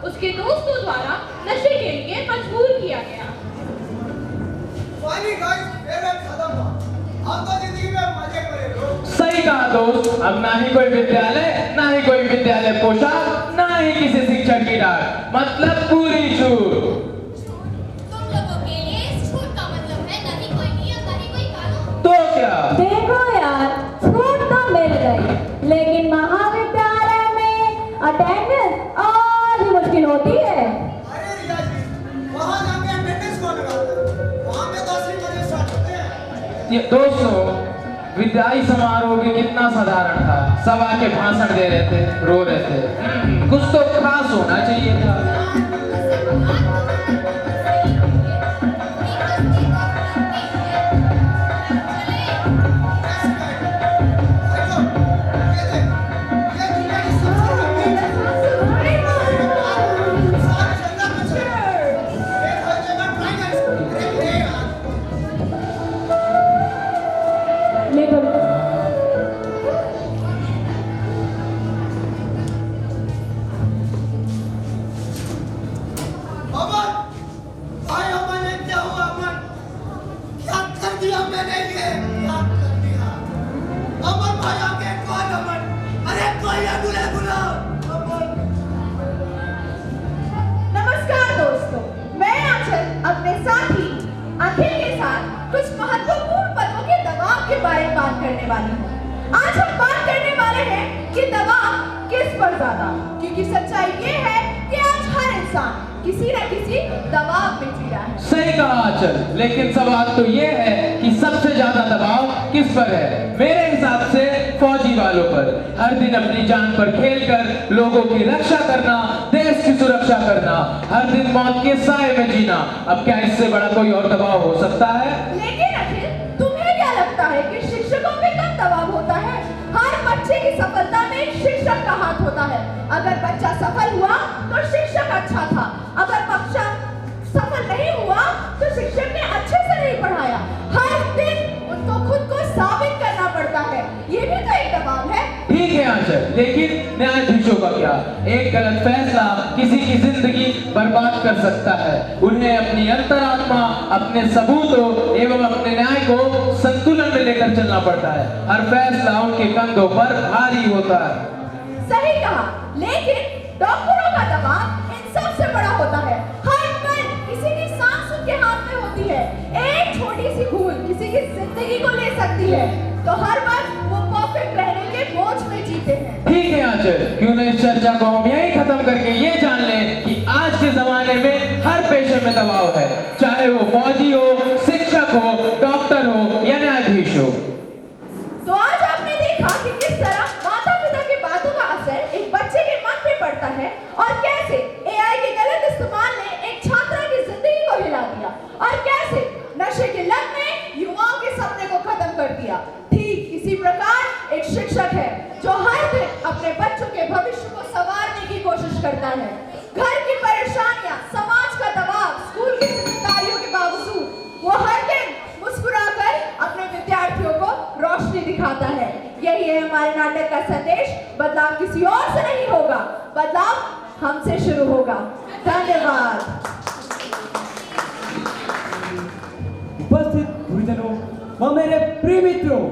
उसके दोस्तों द्वारा नशे के लिए मजबूर किया गया। फाइनली गाइस, फेयरवेल खत्म हुआ। अब तो जिंदगी में मजे करे लोग। सही कहा दोस्त, अब ना ही कोई विद्यालय, ना ही कोई विद्यालय पोशाक, ना ही किसी शिक्षक की डांट, मतलब पूरी छूट। तुम लोगों के लिए इस छूट का मतलब है ना ही कोई नियम, ना ही कोई कानून। तो क्या? देखो यार, छूट तो मिल गई, लेकिन महाविद्यालय में अटेंडेंस और भी मुश्किल होती है। अरे रिया जी, वहाँ जाके अटेंडेंस कौन लगाता है? वहाँ पे तो असली मजे स्टार्ट होते हैं। ये दोस्तों, विदाई समारोह भी कितना साधारण था। सब आके भाषण दे रहे थे, रो रहे थे। कुछ तो खास होना चाहिए था। नमस्कार दोस्तों, मैं आंचल अपने साथी अखिल के साथ कुछ महत्वपूर्ण पदों के दबाव के बारे में बात करने वाली हूँ। आज हम बात करने वाले हैं कि दबाव किस पर ज्यादा, क्योंकि सच्चाई ये है कि आज हर इंसान किसी न किसी दबाव में जी रहा है। सही कहा आंचल, लेकिन सवाल तो ये है कि सबसे ज्यादा दबाव किस पर है? मेरे हिसाब से फौजी वालों पर। हर दिन अपनी जान पर खेलकर लोगों की रक्षा करना, देश की सुरक्षा करना, हर दिन मौत के साए में जीना। अब क्या इससे बड़ा कोई और दबाव हो सकता है? लेकिन अखिल, तुम्हें क्या लगता है कि शिक्षकों पे कम दबाव होता है? हर बच्चे की सफलता में एक शिक्षक का हाथ होता है। अगर बच्चा सफल हुआ तो शिक्षक अच्छा था, अगर बच्चा सफल नहीं हुआ तो शिक्षक ने अच्छे से नहीं पढ़ाया। हर दिन उनको खुद को साबित करना पड़ता है, ये भी तो एक दबाव है। ठीक है आंचल, लेकिन न्यायाधीशों का क्या? एक गलत फैसला किसी की जिंदगी बर्बाद कर सकता है। उन्हें अपनी अंतरात्मा, अपने सबूतों एवं अपने न्याय को संतुलन में लेकर चलना पड़ता है। हर फैसला उनके कंधों पर भारी होता है। सही कहा, लेकिन डॉक्टरों का दबाव इन सबसे बड़ा होता है। हर पल किसी की सांस उनके हाथ में होती है। एक छोटी सी भूल किसी की जिंदगी को ले सकती है, तो हर वक्त वो परफेक्ट रहने के बोझ में जीते हैं। ठीक है आंचल, क्यों न इस चर्चा को हम यही खत्म करके ये जान लें कि आज के जमाने में हर पेशे में दबाव है, चाहे वो फौजी हो, शिक्षक हो, डॉक्टर हो या न्यायाधीश हो। तो आज आपने देखा कि किस तरह माता पिता की बातों का असर एक बच्चे के मन पे पड़ता है और कैसे एआई के गलत इस्तेमाल ने एक छात्रा की जिंदगी को हिला दिया और कैसे नशे की लत ने युवाओं के सपने को खत्म कर दिया। ठीक इसी प्रकार एक शिक्षक है जो हर दिन अपने बच्चों के भविष्य को संवारने की कोशिश करता है। घर की परेशानियां, समाज का दबाव, स्कूल की जिम्मेदारियों के बावजूद वो हर दिन मुस्कुराकर अपने विद्यार्थियों को रोशनी दिखाता है। यही है हमारे नाटक का संदेश। बदलाव किसी और से नहीं होगा, बदलाव हमसे शुरू होगा। धन्यवाद। उपस्थित गुरुजनों व मेरे प्रिय मित्रों,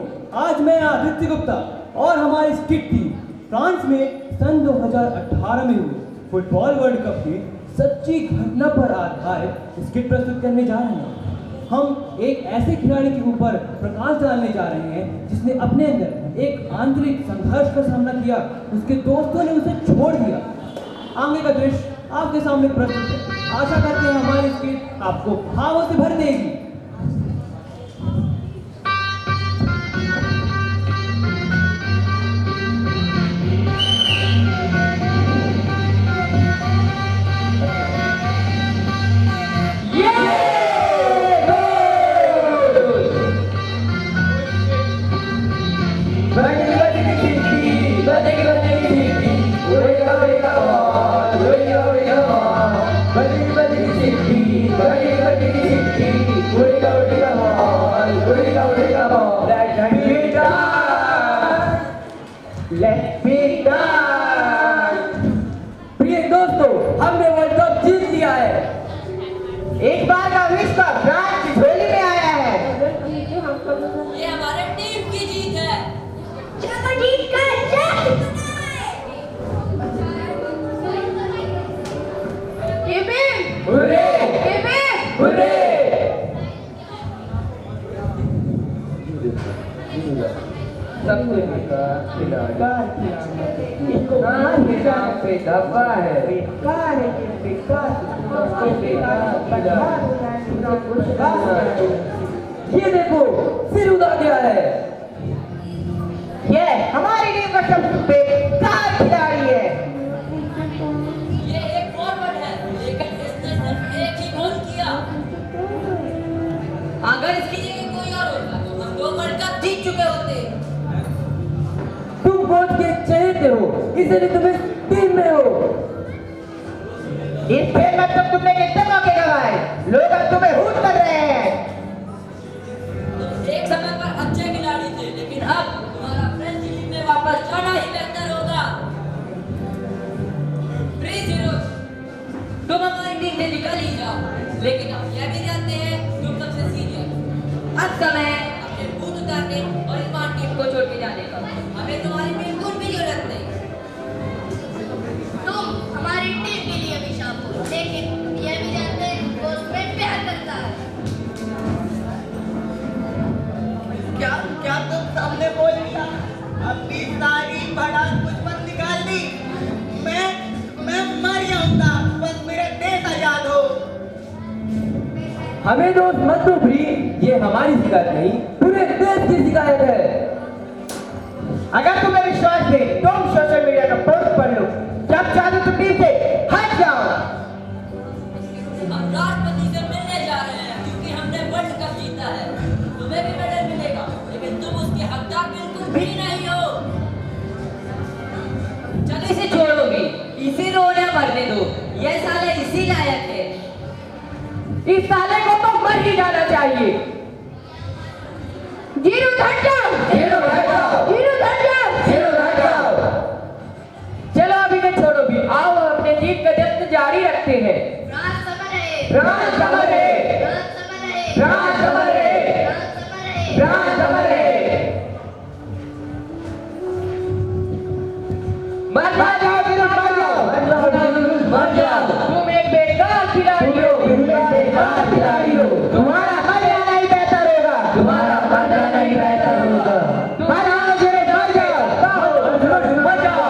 आज मैं आदित्य गुप्ता और हमारी स्किट टीम फ्रांस में सन 2018 में हुए फुटबॉल वर्ल्ड कप की सच्ची घटना पर आधारित स्किट प्रस्तुत करने जा रहे हैं। हम एक ऐसे खिलाड़ी के ऊपर प्रकाश डालने जा रहे हैं जिसने अपने अंदर एक आंतरिक संघर्ष का सामना किया। उसके दोस्तों ने उसे छोड़ दिया। आगे का दृश्य आपके सामने प्रस्तुत है। आशा करते हैं हमारी स्किट आपको भावों से भर देगी। Bagi-bagi सबसे बेकार खिलाड़ी इसको बेकार पे दबा है बेकार है कि बेकार सबसे बेकार खिलाड़ी। ये देखो सिर उड़ा गया है। ये हमारी टीम का सबसे बेकार खिलाड़ी है। ये एक फॉरवर्ड है लेकिन इसने सिर्फ एक ही गोल किया। अगर इसकी जगह कोई और होता तो हम 2 वर्ल्ड कप जीत चुके होते। तुम कोच के चहेते हो इसलिए तुम इस टीम में हो। इस खेल में तो तुमने कितने मौके गवाए, लोग अब तुम्हें हूट कर रहे हैं। एक समय पर अच्छे खिलाड़ी थे लेकिन अब तुम्हारा फ्रेंच लीग में वापस जाना ही बेहतर होगा। 3-0 तुम हमारी टीम से निकल ही जाओ लेकिन हम यह भी जानते हैं तुम सबसे सीनियर। अब समय है अपने बूट उतारने और इस बार टीम को छोड़ के जाने का। हमें तुम्हारी बिल्कुल भी जरूरत नहीं। तुम हमारी टीम के लिए भी शाम हो लेकिन यह भी जानते हैं वो उसमें प्यार करता है। क्या तुम सबने बोल दिया? अपनी सारी पढ़ाई मुझ पर निकाल दी। मैं मर जाऊंगा बस मेरा देश आजाद हो। हमें दोस्त मत दो फ्री, ये हमारी शिकायत नहीं पूरे देश की शिकायत है। अगर तुम्हें विश्वास है तुम सोशल मीडिया का पोस्ट पढ़ लो, जब चाहे तो टीम से हट जाओ। हम राष्ट्रपति से मिलने जा रहे हैं क्योंकि हमने वर्ल्ड कप जीता है। तुम्हें भी मेडल मिलेगा लेकिन तुम उसके हकदार बिल्कुल भी नहीं हो। चलो इसे छोड़ोगी, इसे रोने मरने दो। यह साले इसी लायक है। इस साले को तो मर ही जाना चाहिए। जीरो हट जाओ, जीरो हट जाओ, जीरो हट जाओ, जीरो हट जाओ। चलो अभी नहीं छोड़ो भी, आओ अपने जीत का जश्न जारी रखते हैं। फ्रांस समर है, फ्रांस समर है, फ्रांस समर है, फ्रांस समर है, फ्रांस समर है। मर जाओ, मर जाओ। तुम एक बेकार खिलाड़ी हो, बेकार खिलाड़ी हो। तुम्हारा मर जाना ही बेहतर होगा, तुम्हारा मर जाना ही बेहतर होगा। मर जाओ, मर जाओ।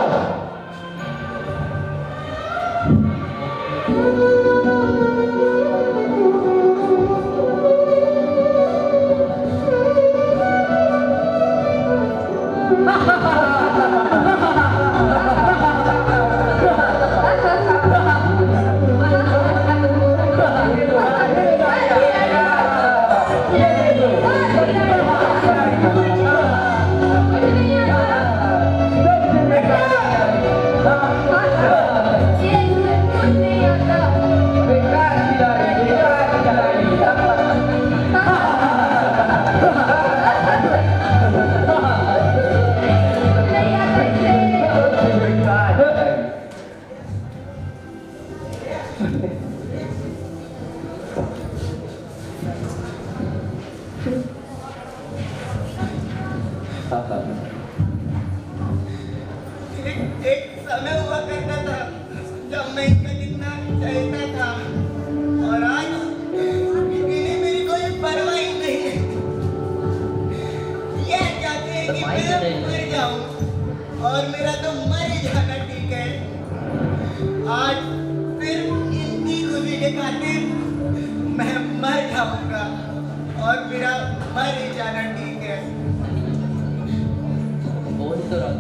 एक समय हुआ करता था जब मैं इनका कितना चाहता था और आज इन्हें मेरी कोई परवाह ही नहीं है। ये चाहते हैं कि मैं मर जाऊं और मेरा तो मर ही जाना ठीक है। आज सिर्फ इनकी खुशी के खातिर मैं मर जाऊंगा और मेरा मर ही जाना ठीक है। बोल तो रहा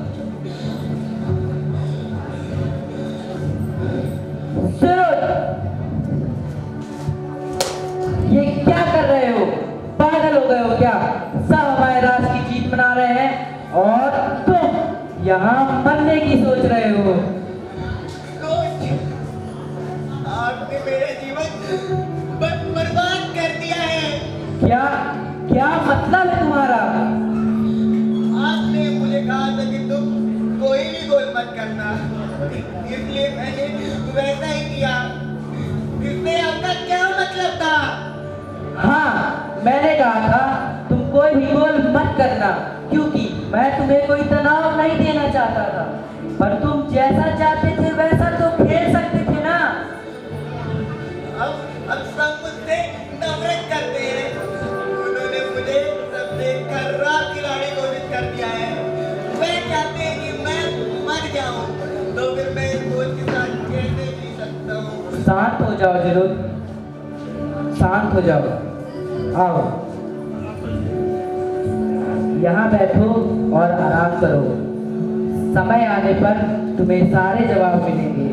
ये क्या कर रहे हो? पागल हो गए हो क्या? सब हमारे राष्ट्र की जीत मना रहे हैं और तुम यहाँ मरने की सोच रहे हो। आपने मेरा जीवन बर्बाद कर दिया है। क्या क्या मतलब है तुम्हारा? आपने मुझे कहा था कि तुम कोई भी गोल मत करना, इसलिए मैंने वैसा ही किया। इसमें आपका क्या मतलब था? हाँ, मैंने कहा था तुम कोई भी गोल मत करना क्योंकि मैं तुम्हें कोई तनाव नहीं देना चाहता था, पर तुम जैसा चाहते थे वैसा तो खेल सकते थे ना। अब सब मुझसे जाओ जरूर, शांत हो जाओ। आओ यहाँ बैठो और आराम करो। समय आने पर तुम्हें सारे जवाब मिलेंगे।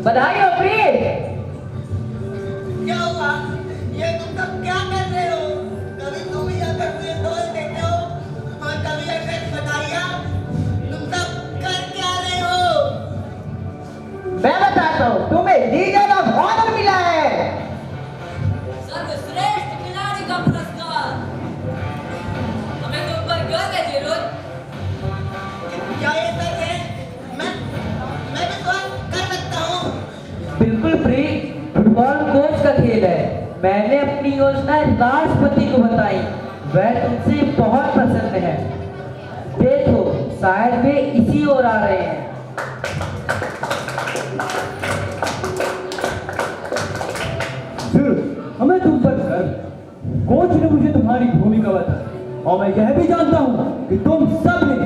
बधाई हो प्रिय। क्या हुआ? ये तुम सब क्या कर रहे हो? कभी तुम ही आकर मुझे दोष देते हो और कभी ऐसे बताइए तुम सब कर क्या रहे हो? मैं बताता हूँ, तुम्हें लीजन ऑफ ऑनर मिला है। सर्वश्रेष्ठ खिलाड़ी का पुरस्कार। हमें तुम पर गर्व है जेरोद। क्या ये सच है? मैं विश्वास कर सकता हूँ। बिल्कुल प्री, फुटबॉल कोच का खेल है। मैंने अपनी योजना राष्ट्रपति को बताई, वह तुमसे बहुत प्रसन्न है। देखो शायद वे इसी ओर आ रहे हैं। हमें तुम पर गर्व। कोच ने मुझे तुम्हारी भूमिका बताई और मैं यह भी जानता हूँ कि तुम सब ने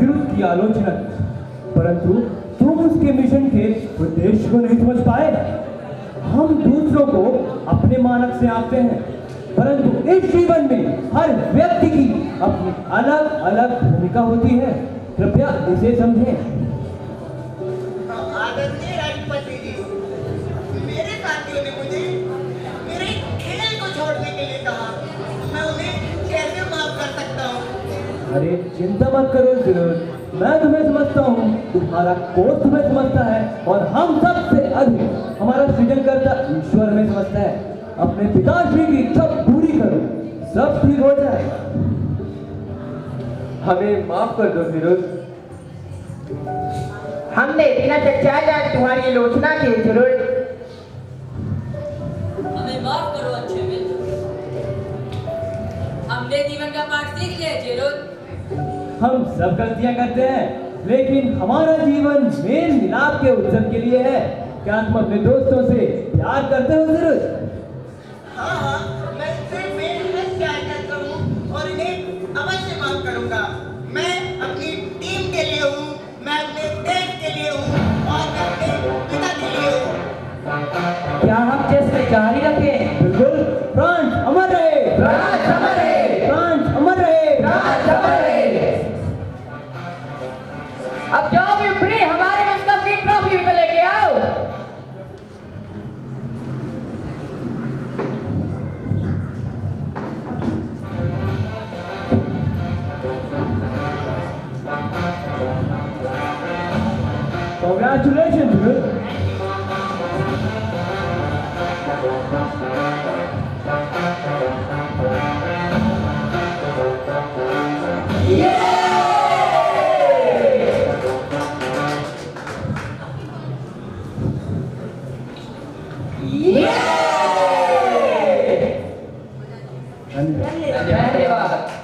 विरुद्ध की आलोचना की, परंतु तुम उसके मिशन के उद्देश्य को नहीं समझ पाए। हम दूसरों को अपने मानक से आंकते हैं, परंतु इस जीवन में हर व्यक्ति की अपनी अलग अलग भूमिका होती है। कृपया इसे समझें। आदरणीय राष्ट्रपति जी, मेरे साथियों ने मुझे मेरे खेल को छोड़ने के लिए कहा। मैं उन्हें कैसे माफ कर सकता हूँ? अरे चिंता मत करो जरूर, मैं तुम्हें समझता हूँ, तुम्हारा कोच तुम्हें समझता है और हम सबसे अधिक हमारा सृजनकर्ता ईश्वर में समझता है। अपने पिताश्री की इच्छा पूरी करो, सब ठीक हो जाएगा। हमें माफ कर दो फिरोज। हमने बिना चर्चा तुम्हारी आलोचना की जरूर। हमें माफ करो अच्छे मित्र। हमने जीवन का पाठ सीख लिया जेरोद। हम सब गलतियां करते हैं, लेकिन हमारा जीवन मेल मिलाप के उत्सव के लिए है। क्या तुम अपने दोस्तों से प्यार करते हो जरूर? हाँ, मैं सिर्फ मेल में प्यार करता हूँ और इन्हें अवश्य माफ करूँगा। मैं अपनी टीम के लिए हूँ, मैं अपने देश के लिए हूँ और मैं अपने पिता के लिए हूँ। क्या हम जैसे जारी रखें? बिल्कुल। फ्रांस अमर रहे, फ्रांस अमर रहे, फ्रांस अमर रहे, फ्रांस अमर रहे। अब जाओ भी प्रिय, हमारे विश्व कप की ट्रॉफी पे लेके आओ। Congratulations, dude. धन्यवाद।